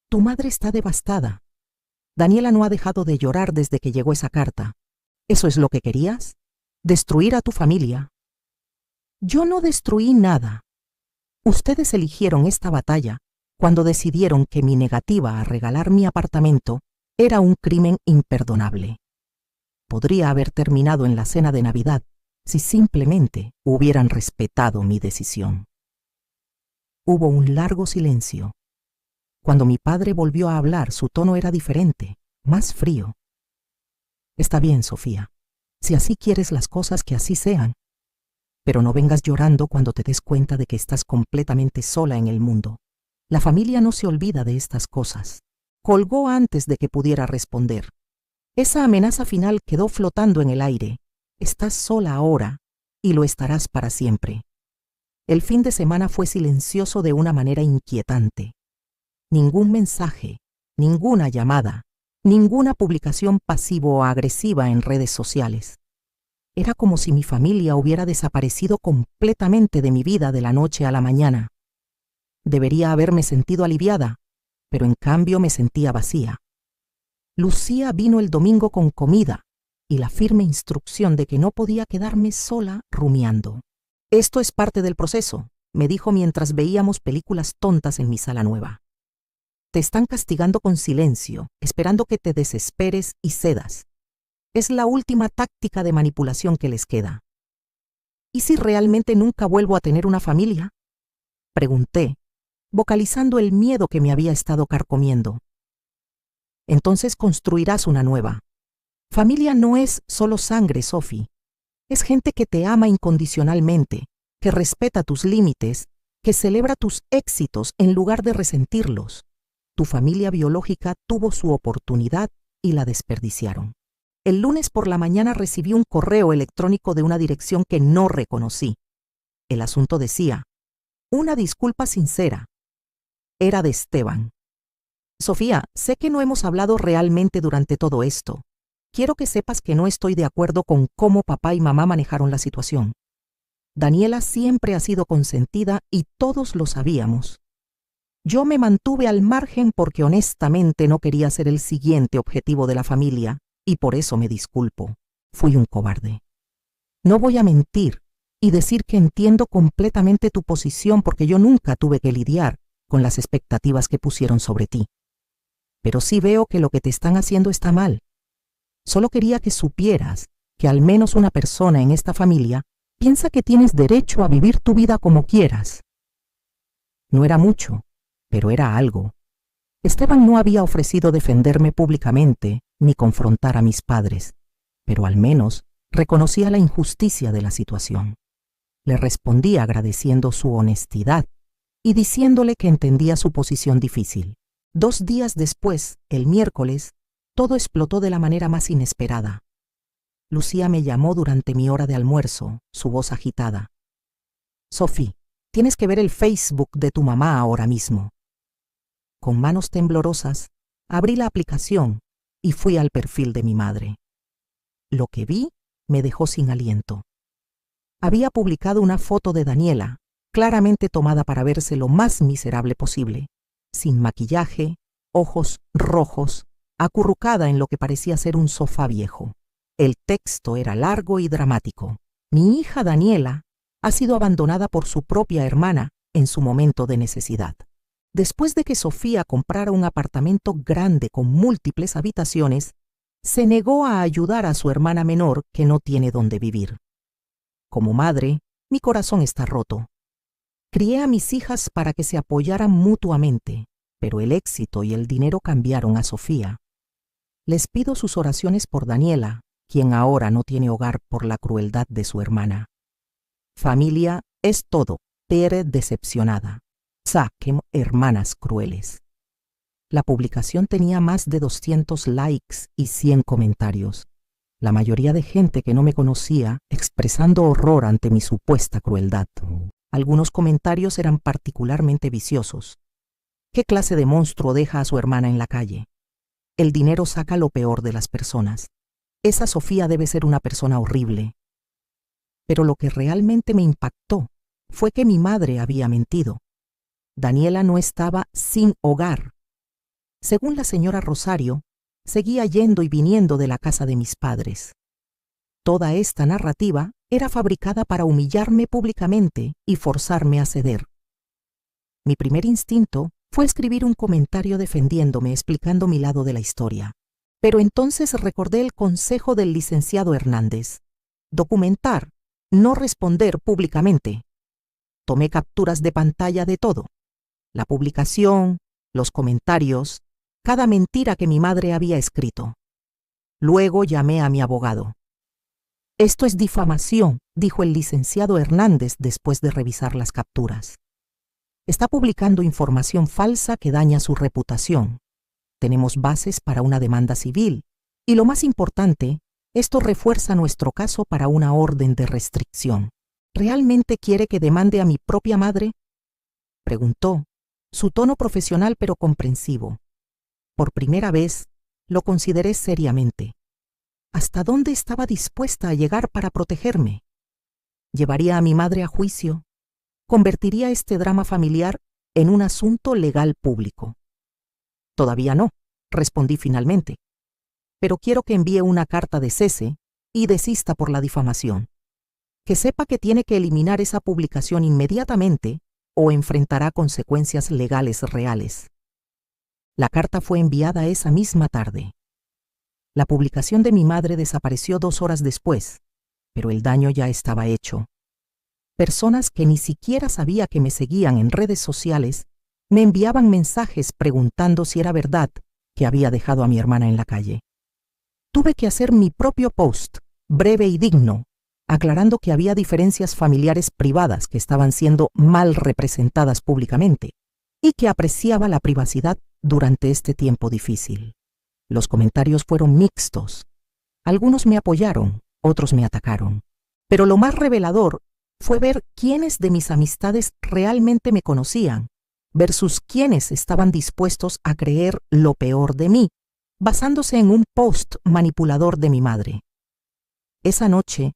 Tu madre está devastada. Daniela no ha dejado de llorar desde que llegó esa carta. ¿Eso es lo que querías? ¿Destruir a tu familia? Yo no destruí nada. Ustedes eligieron esta batalla cuando decidieron que mi negativa a regalar mi apartamento era un crimen imperdonable. Podría haber terminado en la cena de Navidad si simplemente hubieran respetado mi decisión. Hubo un largo silencio. Cuando mi padre volvió a hablar, su tono era diferente, más frío. Está bien, Sofía. Si así quieres las cosas, que así sean. Pero no vengas llorando cuando te des cuenta de que estás completamente sola en el mundo. La familia no se olvida de estas cosas. Colgó antes de que pudiera responder. Esa amenaza final quedó flotando en el aire. Estás sola ahora y lo estarás para siempre. El fin de semana fue silencioso de una manera inquietante. Ningún mensaje, ninguna llamada, ninguna publicación pasivo o agresiva en redes sociales. Era como si mi familia hubiera desaparecido completamente de mi vida de la noche a la mañana. Debería haberme sentido aliviada, pero en cambio me sentía vacía. Lucía vino el domingo con comida y la firme instrucción de que no podía quedarme sola rumiando. Esto es parte del proceso, me dijo mientras veíamos películas tontas en mi sala nueva. Te están castigando con silencio, esperando que te desesperes y cedas. Es la última táctica de manipulación que les queda. ¿Y si realmente nunca vuelvo a tener una familia? Pregunté, vocalizando el miedo que me había estado carcomiendo. entonces construirás una nueva. Familia no es solo sangre, Sophie. Es gente que te ama incondicionalmente, que respeta tus límites, que celebra tus éxitos en lugar de resentirlos. Tu familia biológica tuvo su oportunidad y la desperdiciaron. El lunes por la mañana recibí un correo electrónico de una dirección que no reconocí. El asunto decía: una disculpa sincera. Era de Esteban. Sofía, sé que no hemos hablado realmente durante todo esto. Quiero que sepas que no estoy de acuerdo con cómo papá y mamá manejaron la situación. Daniela siempre ha sido consentida y todos lo sabíamos. Yo me mantuve al margen porque honestamente no quería ser el siguiente objetivo de la familia y por eso me disculpo. Fui un cobarde. No voy a mentir y decir que entiendo completamente tu posición porque yo nunca tuve que lidiar con las expectativas que pusieron sobre ti. Pero sí veo que lo que te están haciendo está mal. Solo quería que supieras que al menos una persona en esta familia piensa que tienes derecho a vivir tu vida como quieras. No era mucho, pero era algo. Esteban no había ofrecido defenderme públicamente ni confrontar a mis padres, pero al menos reconocía la injusticia de la situación. Le respondí agradeciendo su honestidad y diciéndole que entendía su posición difícil. 2 días después, el miércoles, todo explotó de la manera más inesperada. Lucía me llamó durante mi hora de almuerzo, su voz agitada. Sophie, tienes que ver el Facebook de tu mamá ahora mismo. Con manos temblorosas, abrí la aplicación y fui al perfil de mi madre. Lo que vi me dejó sin aliento. Había publicado una foto de Daniela, claramente tomada para verse lo más miserable posible, sin maquillaje, ojos rojos, acurrucada en lo que parecía ser un sofá viejo. El texto era largo y dramático. Mi hija Daniela ha sido abandonada por su propia hermana en su momento de necesidad. Después de que Sofía comprara un apartamento grande con múltiples habitaciones, se negó a ayudar a su hermana menor que no tiene dónde vivir. Como madre, mi corazón está roto. Crié a mis hijas para que se apoyaran mutuamente, pero el éxito y el dinero cambiaron a Sofía. Les pido sus oraciones por Daniela, quien ahora no tiene hogar por la crueldad de su hermana. Familia es todo, Tere decepcionada. Saquen hermanas crueles. La publicación tenía más de 200 likes y 100 comentarios, la mayoría de gente que no me conocía expresando horror ante mi supuesta crueldad. Algunos comentarios eran particularmente viciosos. ¿Qué clase de monstruo deja a su hermana en la calle? El dinero saca lo peor de las personas. Esa Sofía debe ser una persona horrible. Pero lo que realmente me impactó fue que mi madre había mentido. Daniela no estaba sin hogar. Según la señora Rosario, seguía yendo y viniendo de la casa de mis padres. Toda esta narrativa era fabricada para humillarme públicamente y forzarme a ceder. Mi primer instinto fue escribir un comentario defendiéndome, explicando mi lado de la historia. Pero entonces recordé el consejo del licenciado Hernández: documentar, no responder públicamente. Tomé capturas de pantalla de todo: la publicación, los comentarios, cada mentira que mi madre había escrito. Luego llamé a mi abogado. Esto es difamación, dijo el licenciado Hernández después de revisar las capturas. Está publicando información falsa que daña su reputación. Tenemos bases para una demanda civil y, lo más importante, esto refuerza nuestro caso para una orden de restricción. ¿Realmente quiere que demande a mi propia madre?, preguntó, su tono profesional pero comprensivo. Por primera vez, lo consideré seriamente. ¿Hasta dónde estaba dispuesta a llegar para protegerme? ¿Llevaría a mi madre a juicio? ¿Convertiría este drama familiar en un asunto legal público? Todavía no, respondí finalmente. Pero quiero que envíe una carta de cese y desista por la difamación. Que sepa que tiene que eliminar esa publicación inmediatamente o enfrentará consecuencias legales reales. La carta fue enviada esa misma tarde. La publicación de mi madre desapareció 2 horas después, pero el daño ya estaba hecho. Personas que ni siquiera sabía que me seguían en redes sociales me enviaban mensajes preguntando si era verdad que había dejado a mi hermana en la calle. Tuve que hacer mi propio post, breve y digno, aclarando que había diferencias familiares privadas que estaban siendo mal representadas públicamente y que apreciaba la privacidad durante este tiempo difícil. Los comentarios fueron mixtos. Algunos me apoyaron, otros me atacaron. Pero lo más revelador fue ver quiénes de mis amistades realmente me conocían versus quiénes estaban dispuestos a creer lo peor de mí, basándose en un post manipulador de mi madre. Esa noche,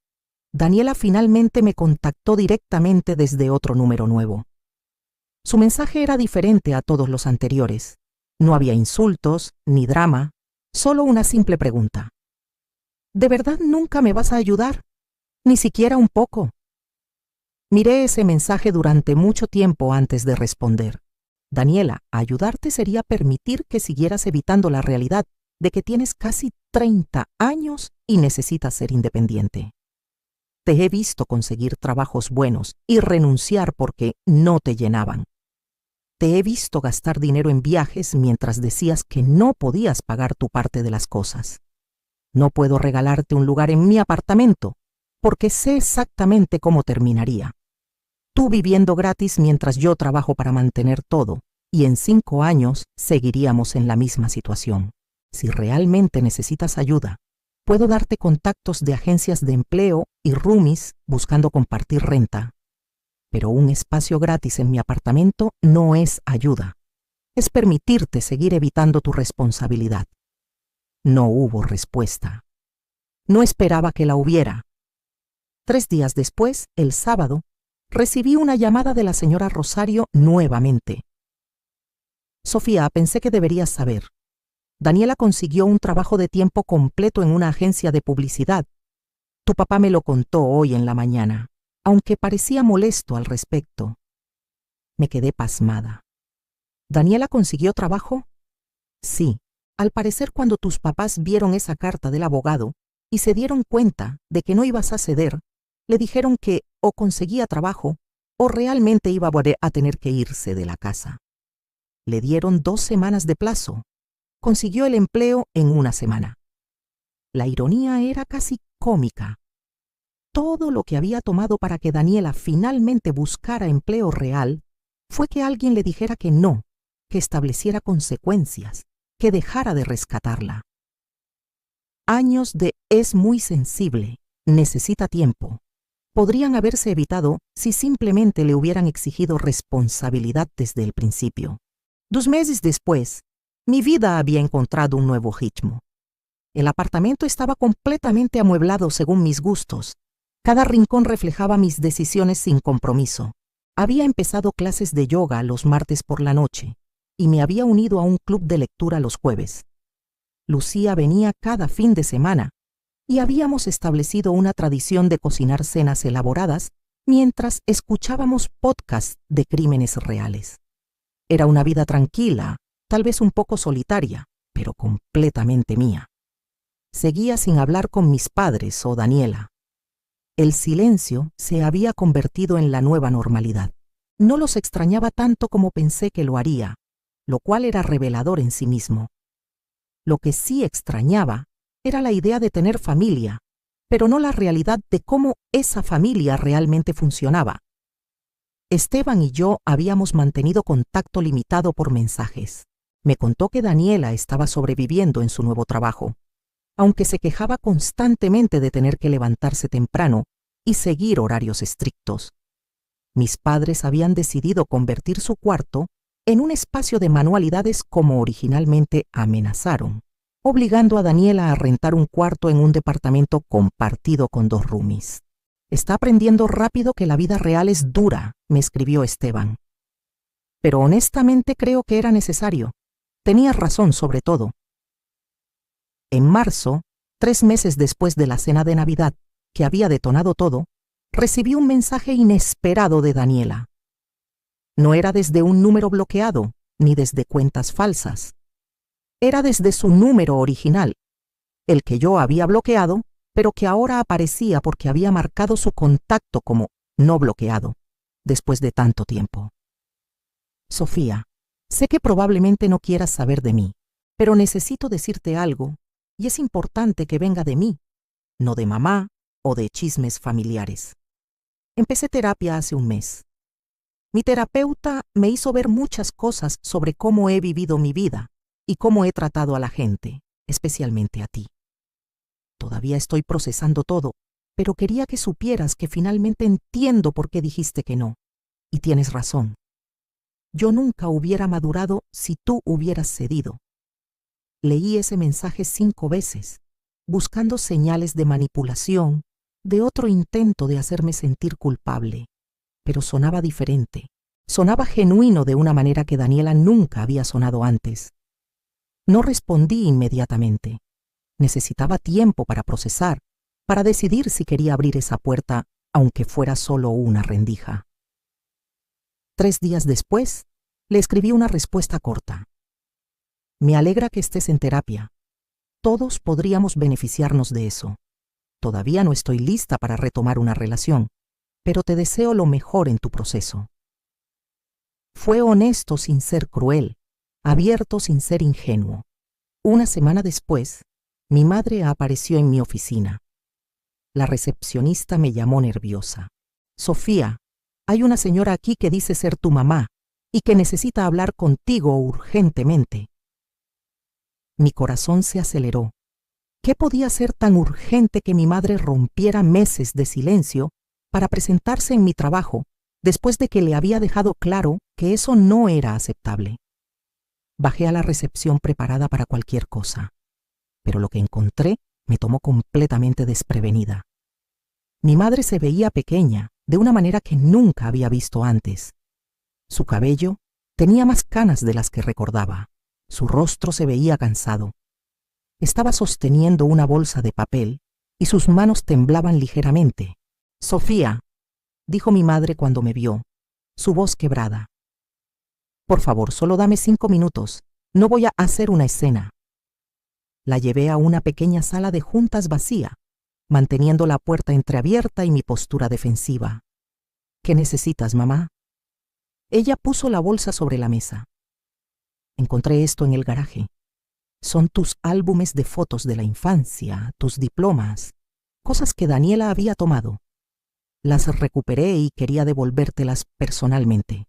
Daniela finalmente me contactó directamente desde otro número nuevo. Su mensaje era diferente a todos los anteriores. No había insultos ni drama, solo una simple pregunta. ¿De verdad nunca me vas a ayudar? Ni siquiera un poco. Miré ese mensaje durante mucho tiempo antes de responder. Daniela, ayudarte sería permitir que siguieras evitando la realidad de que tienes casi 30 años y necesitas ser independiente. Te he visto conseguir trabajos buenos y renunciar porque no te llenaban. Te he visto gastar dinero en viajes mientras decías que no podías pagar tu parte de las cosas. No puedo regalarte un lugar en mi apartamento porque sé exactamente cómo terminaría. Tú viviendo gratis mientras yo trabajo para mantener todo, y en 5 años seguiríamos en la misma situación. Si realmente necesitas ayuda, puedo darte contactos de agencias de empleo y roomies buscando compartir renta. Pero un espacio gratis en mi apartamento no es ayuda. Es permitirte seguir evitando tu responsabilidad. No hubo respuesta. No esperaba que la hubiera. 3 días después, el sábado, recibí una llamada de la señora Rosario nuevamente. Sofía, pensé que deberías saber. Daniela consiguió un trabajo de tiempo completo en una agencia de publicidad. Tu papá me lo contó hoy en la mañana, aunque parecía molesto al respecto. Me quedé pasmada. ¿Daniela consiguió trabajo? Sí. Al parecer, cuando tus papás vieron esa carta del abogado y se dieron cuenta de que no ibas a ceder, le dijeron que o conseguía trabajo o realmente iba a tener que irse de la casa. Le dieron 2 semanas de plazo. Consiguió el empleo en 1 semana. La ironía era casi cómica. Todo lo que había tomado para que Daniela finalmente buscara empleo real fue que alguien le dijera que no, que estableciera consecuencias, que dejara de rescatarla. Años de es muy sensible, necesita tiempo. Podrían haberse evitado si simplemente le hubieran exigido responsabilidad desde el principio. 2 meses después, mi vida había encontrado un nuevo ritmo. El apartamento estaba completamente amueblado según mis gustos. Cada rincón reflejaba mis decisiones sin compromiso. Había empezado clases de yoga los martes por la noche y me había unido a un club de lectura los jueves. Lucía venía cada fin de semana y habíamos establecido una tradición de cocinar cenas elaboradas mientras escuchábamos podcasts de crímenes reales. Era una vida tranquila, tal vez un poco solitaria, pero completamente mía. Seguía sin hablar con mis padres o Daniela. El silencio se había convertido en la nueva normalidad. No los extrañaba tanto como pensé que lo haría, lo cual era revelador en sí mismo. Lo que sí extrañaba era la idea de tener familia, pero no la realidad de cómo esa familia realmente funcionaba. Esteban y yo habíamos mantenido contacto limitado por mensajes. Me contó que Daniela estaba sobreviviendo en su nuevo trabajo, aunque se quejaba constantemente de tener que levantarse temprano y seguir horarios estrictos. Mis padres habían decidido convertir su cuarto en un espacio de manualidades como originalmente amenazaron, obligando a Daniela a rentar un cuarto en un departamento compartido con 2 roomies. Está aprendiendo rápido que la vida real es dura, me escribió Esteban. Pero honestamente creo que era necesario. Tenía razón sobre todo. En marzo, 3 meses después de la cena de Navidad, que había detonado todo, recibí un mensaje inesperado de Daniela. No era desde un número bloqueado, ni desde cuentas falsas. Era desde su número original, el que yo había bloqueado, pero que ahora aparecía porque había marcado su contacto como no bloqueado, después de tanto tiempo. Sofía, sé que probablemente no quieras saber de mí, Pero necesito decirte algo, y es importante que venga de mí, no de mamá o de chismes familiares. Empecé terapia hace un mes. Mi terapeuta me hizo ver muchas cosas sobre cómo he vivido mi vida y cómo he tratado a la gente, especialmente a ti. Todavía estoy procesando todo, pero quería que supieras que finalmente entiendo por qué dijiste que no. Y tienes razón. Yo nunca hubiera madurado si tú hubieras cedido. Leí ese mensaje 5 veces, buscando señales de manipulación, de otro intento de hacerme sentir culpable. Pero sonaba diferente. Sonaba genuino de una manera que Daniela nunca había sonado antes. No respondí inmediatamente. Necesitaba tiempo para procesar, para decidir si quería abrir esa puerta, aunque fuera solo una rendija. 3 días después, le escribí una respuesta corta. Me alegra que estés en terapia. Todos podríamos beneficiarnos de eso. Todavía no estoy lista para retomar una relación, pero te deseo lo mejor en tu proceso. Fue honesto sin ser cruel, abierto sin ser ingenuo. Una semana después, mi madre apareció en mi oficina. La recepcionista me llamó nerviosa. Sofía, hay una señora aquí que dice ser tu mamá y que necesita hablar contigo urgentemente. Mi corazón se aceleró. ¿Qué podía ser tan urgente que mi madre rompiera meses de silencio para presentarse en mi trabajo después de que le había dejado claro que eso no era aceptable? Bajé a la recepción preparada para cualquier cosa, pero lo que encontré me tomó completamente desprevenida. Mi madre se veía pequeña, de una manera que nunca había visto antes. Su cabello tenía más canas de las que recordaba. Su rostro se veía cansado. Estaba sosteniendo una bolsa de papel y sus manos temblaban ligeramente. «Sofía», dijo mi madre cuando me vio, su voz quebrada. «Por favor, solo dame 5 minutos. No voy a hacer una escena». La llevé a una pequeña sala de juntas vacía, manteniendo la puerta entreabierta y mi postura defensiva. «¿Qué necesitas, mamá?» Ella puso la bolsa sobre la mesa. «Encontré esto en el garaje. Son tus álbumes de fotos de la infancia, tus diplomas, cosas que Daniela había tomado. Las recuperé y quería devolvértelas personalmente».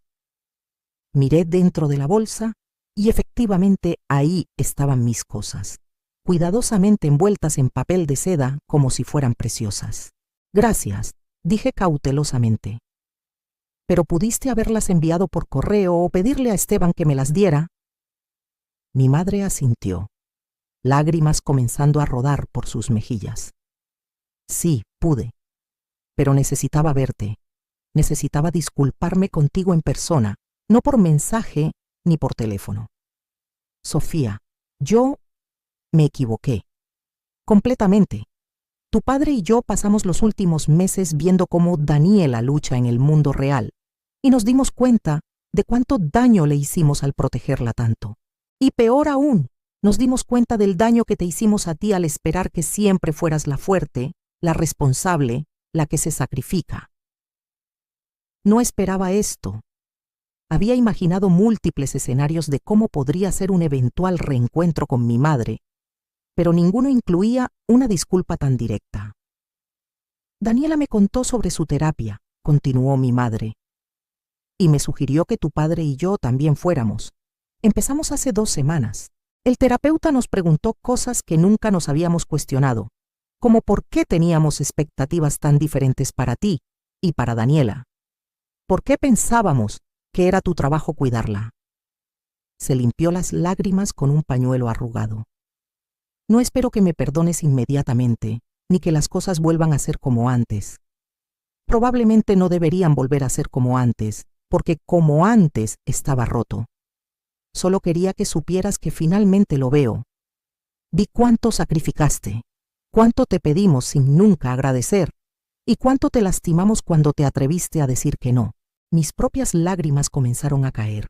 Miré dentro de la bolsa y efectivamente ahí estaban mis cosas, cuidadosamente envueltas en papel de seda como si fueran preciosas. «Gracias», dije cautelosamente. «¿Pero pudiste haberlas enviado por correo o pedirle a Esteban que me las diera?» Mi madre asintió, lágrimas comenzando a rodar por sus mejillas. «Sí, pude, pero necesitaba verte. Necesitaba disculparme contigo en persona, no por mensaje ni por teléfono. Sofía, yo me equivoqué. Completamente. Tu padre y yo pasamos los últimos meses viendo cómo Daniela lucha en el mundo real y nos dimos cuenta de cuánto daño le hicimos al protegerla tanto. Y peor aún, nos dimos cuenta del daño que te hicimos a ti al esperar que siempre fueras la fuerte, la responsable, la que se sacrifica. No esperaba esto. Había imaginado múltiples escenarios de cómo podría ser un eventual reencuentro con mi madre, pero ninguno incluía una disculpa tan directa. Daniela me contó sobre su terapia, continuó mi madre, y me sugirió que tu padre y yo también fuéramos. Empezamos hace 2 semanas. El terapeuta nos preguntó cosas que nunca nos habíamos cuestionado, como por qué teníamos expectativas tan diferentes para ti y para Daniela. ¿Por qué pensábamos que era tu trabajo cuidarla? Se limpió las lágrimas con un pañuelo arrugado. No espero que me perdones inmediatamente, ni que las cosas vuelvan a ser como antes. Probablemente no deberían volver a ser como antes, porque como antes estaba roto. Solo quería que supieras que finalmente lo veo. Vi cuánto sacrificaste, cuánto te pedimos sin nunca agradecer, y cuánto te lastimamos cuando te atreviste a decir que no. Mis propias lágrimas comenzaron a caer.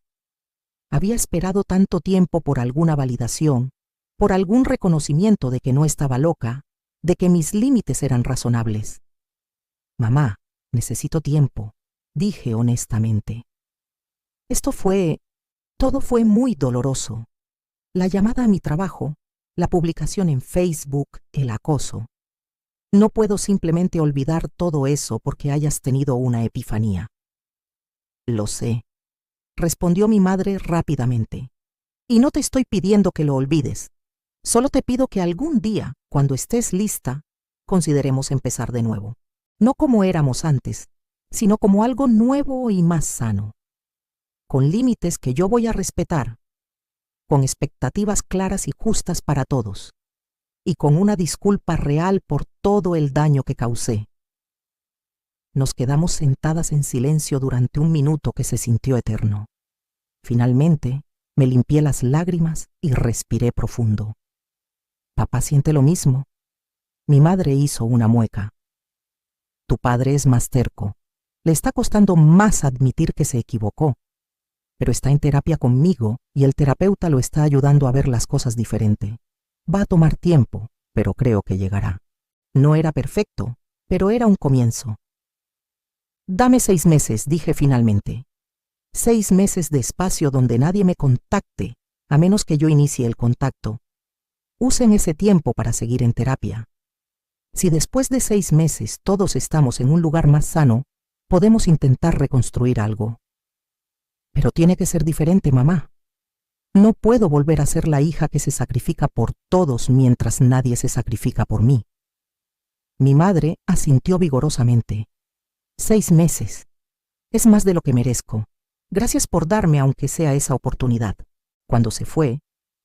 Había esperado tanto tiempo por alguna validación, por algún reconocimiento de que no estaba loca, de que mis límites eran razonables. Mamá, necesito tiempo, dije honestamente. Todo fue muy doloroso. La llamada a mi trabajo, la publicación en Facebook, el acoso. No puedo simplemente olvidar todo eso porque hayas tenido una epifanía. Lo sé, respondió mi madre rápidamente. Y no te estoy pidiendo que lo olvides. Solo te pido que algún día, cuando estés lista, consideremos empezar de nuevo. No como éramos antes, sino como algo nuevo y más sano. Con límites que yo voy a respetar, con expectativas claras y justas para todos, y con una disculpa real por todo el daño que causé. Nos quedamos sentadas en silencio durante un minuto que se sintió eterno. Finalmente, me limpié las lágrimas y respiré profundo. ¿Papá siente lo mismo? Mi madre hizo una mueca. Tu padre es más terco. Le está costando más admitir que se equivocó, pero está en terapia conmigo y el terapeuta lo está ayudando a ver las cosas diferente. Va a tomar tiempo, pero creo que llegará. No era perfecto, pero era un comienzo. Dame 6 meses, dije finalmente. 6 meses de espacio donde nadie me contacte, a menos que yo inicie el contacto. Usen ese tiempo para seguir en terapia. Si después de 6 meses todos estamos en un lugar más sano, podemos intentar reconstruir algo. Pero tiene que ser diferente, mamá. No puedo volver a ser la hija que se sacrifica por todos mientras nadie se sacrifica por mí. Mi madre asintió vigorosamente. 6 meses. Es más de lo que merezco. Gracias por darme aunque sea esa oportunidad. Cuando se fue,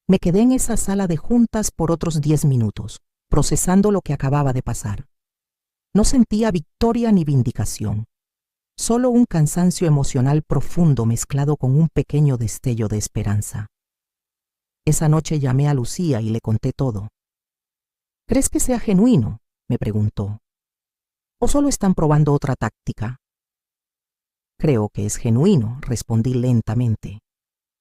me quedé en esa sala de juntas por otros 10 minutos, procesando lo que acababa de pasar. No sentía victoria ni vindicación. Solo un cansancio emocional profundo mezclado con un pequeño destello de esperanza. Esa noche llamé a Lucía y le conté todo. ¿Crees que sea genuino?, me preguntó. ¿O solo están probando otra táctica? Creo que es genuino, respondí lentamente.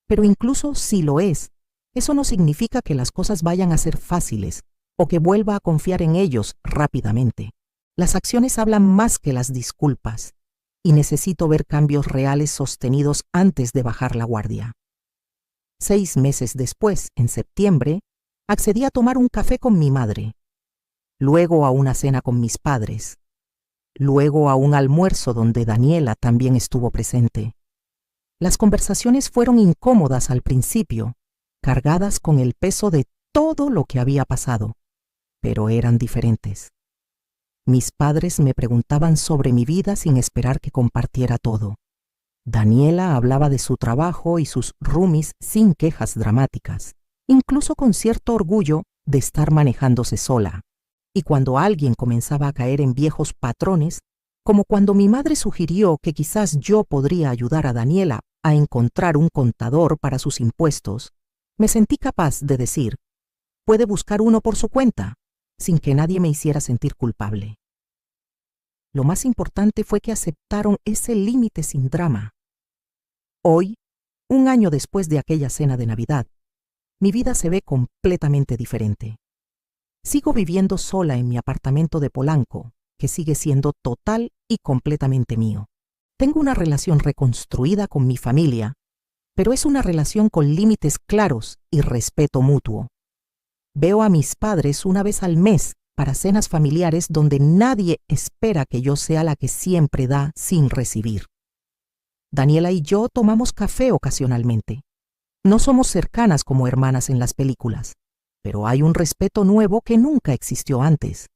Pero incluso si lo es, eso no significa que las cosas vayan a ser fáciles o que vuelva a confiar en ellos rápidamente. Las acciones hablan más que las disculpas. Y necesito ver cambios reales sostenidos antes de bajar la guardia. 6 meses después, en septiembre, accedí a tomar un café con mi madre, luego a una cena con mis padres, luego a un almuerzo donde Daniela también estuvo presente. Las conversaciones fueron incómodas al principio, cargadas con el peso de todo lo que había pasado, pero eran diferentes. Mis padres me preguntaban sobre mi vida sin esperar que compartiera todo. Daniela hablaba de su trabajo y sus roomies sin quejas dramáticas, incluso con cierto orgullo de estar manejándose sola. Y cuando alguien comenzaba a caer en viejos patrones, como cuando mi madre sugirió que quizás yo podría ayudar a Daniela a encontrar un contador para sus impuestos, me sentí capaz de decir, puede buscar uno por su cuenta, sin que nadie me hiciera sentir culpable. Lo más importante fue que aceptaron ese límite sin drama. Hoy, un año después de aquella cena de Navidad, mi vida se ve completamente diferente. Sigo viviendo sola en mi apartamento de Polanco, que sigue siendo total y completamente mío. Tengo una relación reconstruida con mi familia, pero es una relación con límites claros y respeto mutuo. Veo a mis padres una vez al mes para cenas familiares donde nadie espera que yo sea la que siempre da sin recibir. Daniela y yo tomamos café ocasionalmente. No somos cercanas como hermanas en las películas, pero hay un respeto nuevo que nunca existió antes.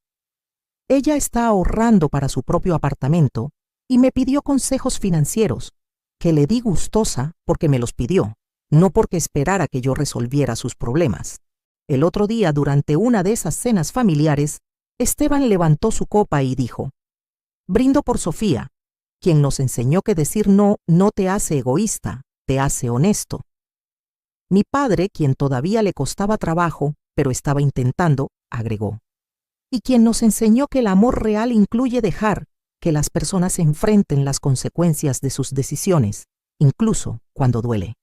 Ella está ahorrando para su propio apartamento y me pidió consejos financieros, que le di gustosa porque me los pidió, no porque esperara que yo resolviera sus problemas. El otro día, durante una de esas cenas familiares, Esteban levantó su copa y dijo, «Brindo por Sofía, quien nos enseñó que decir no te hace egoísta, te hace honesto». Mi padre, quien todavía le costaba trabajo, pero estaba intentando, agregó, «y quien nos enseñó que el amor real incluye dejar que las personas enfrenten las consecuencias de sus decisiones, incluso cuando duele».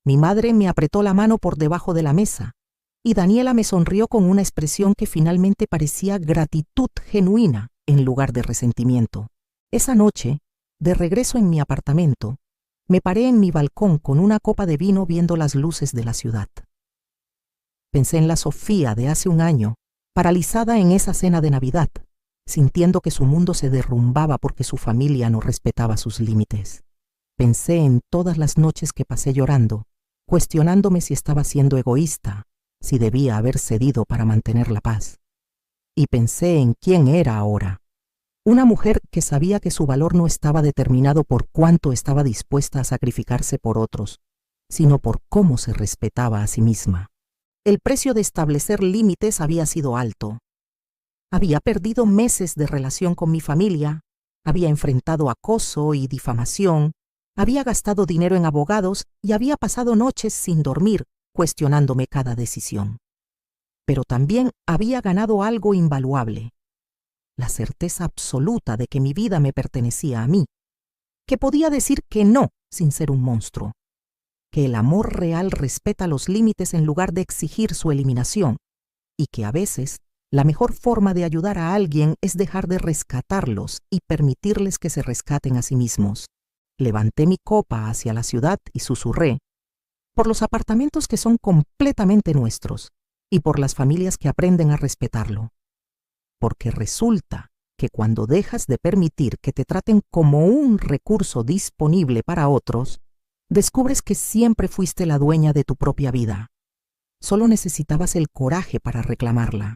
Mi madre me apretó la mano por debajo de la mesa, y Daniela me sonrió con una expresión que finalmente parecía gratitud genuina en lugar de resentimiento. Esa noche, de regreso en mi apartamento, me paré en mi balcón con una copa de vino viendo las luces de la ciudad. Pensé en la Sofía de hace un año, paralizada en esa cena de Navidad, sintiendo que su mundo se derrumbaba porque su familia no respetaba sus límites. Pensé en todas las noches que pasé llorando, cuestionándome si estaba siendo egoísta, si debía haber cedido para mantener la paz. Y pensé en quién era ahora. Una mujer que sabía que su valor no estaba determinado por cuánto estaba dispuesta a sacrificarse por otros, sino por cómo se respetaba a sí misma. El precio de establecer límites había sido alto. Había perdido meses de relación con mi familia, había enfrentado acoso y difamación, había gastado dinero en abogados y había pasado noches sin dormir, cuestionándome cada decisión. Pero también había ganado algo invaluable: la certeza absoluta de que mi vida me pertenecía a mí, que podía decir que no sin ser un monstruo, que el amor real respeta los límites en lugar de exigir su eliminación, y que a veces la mejor forma de ayudar a alguien es dejar de rescatarlos y permitirles que se rescaten a sí mismos. Levanté mi copa hacia la ciudad y susurré: por los apartamentos que son completamente nuestros y por las familias que aprenden a respetarlo. Porque resulta que cuando dejas de permitir que te traten como un recurso disponible para otros, descubres que siempre fuiste la dueña de tu propia vida. Solo necesitabas el coraje para reclamarla.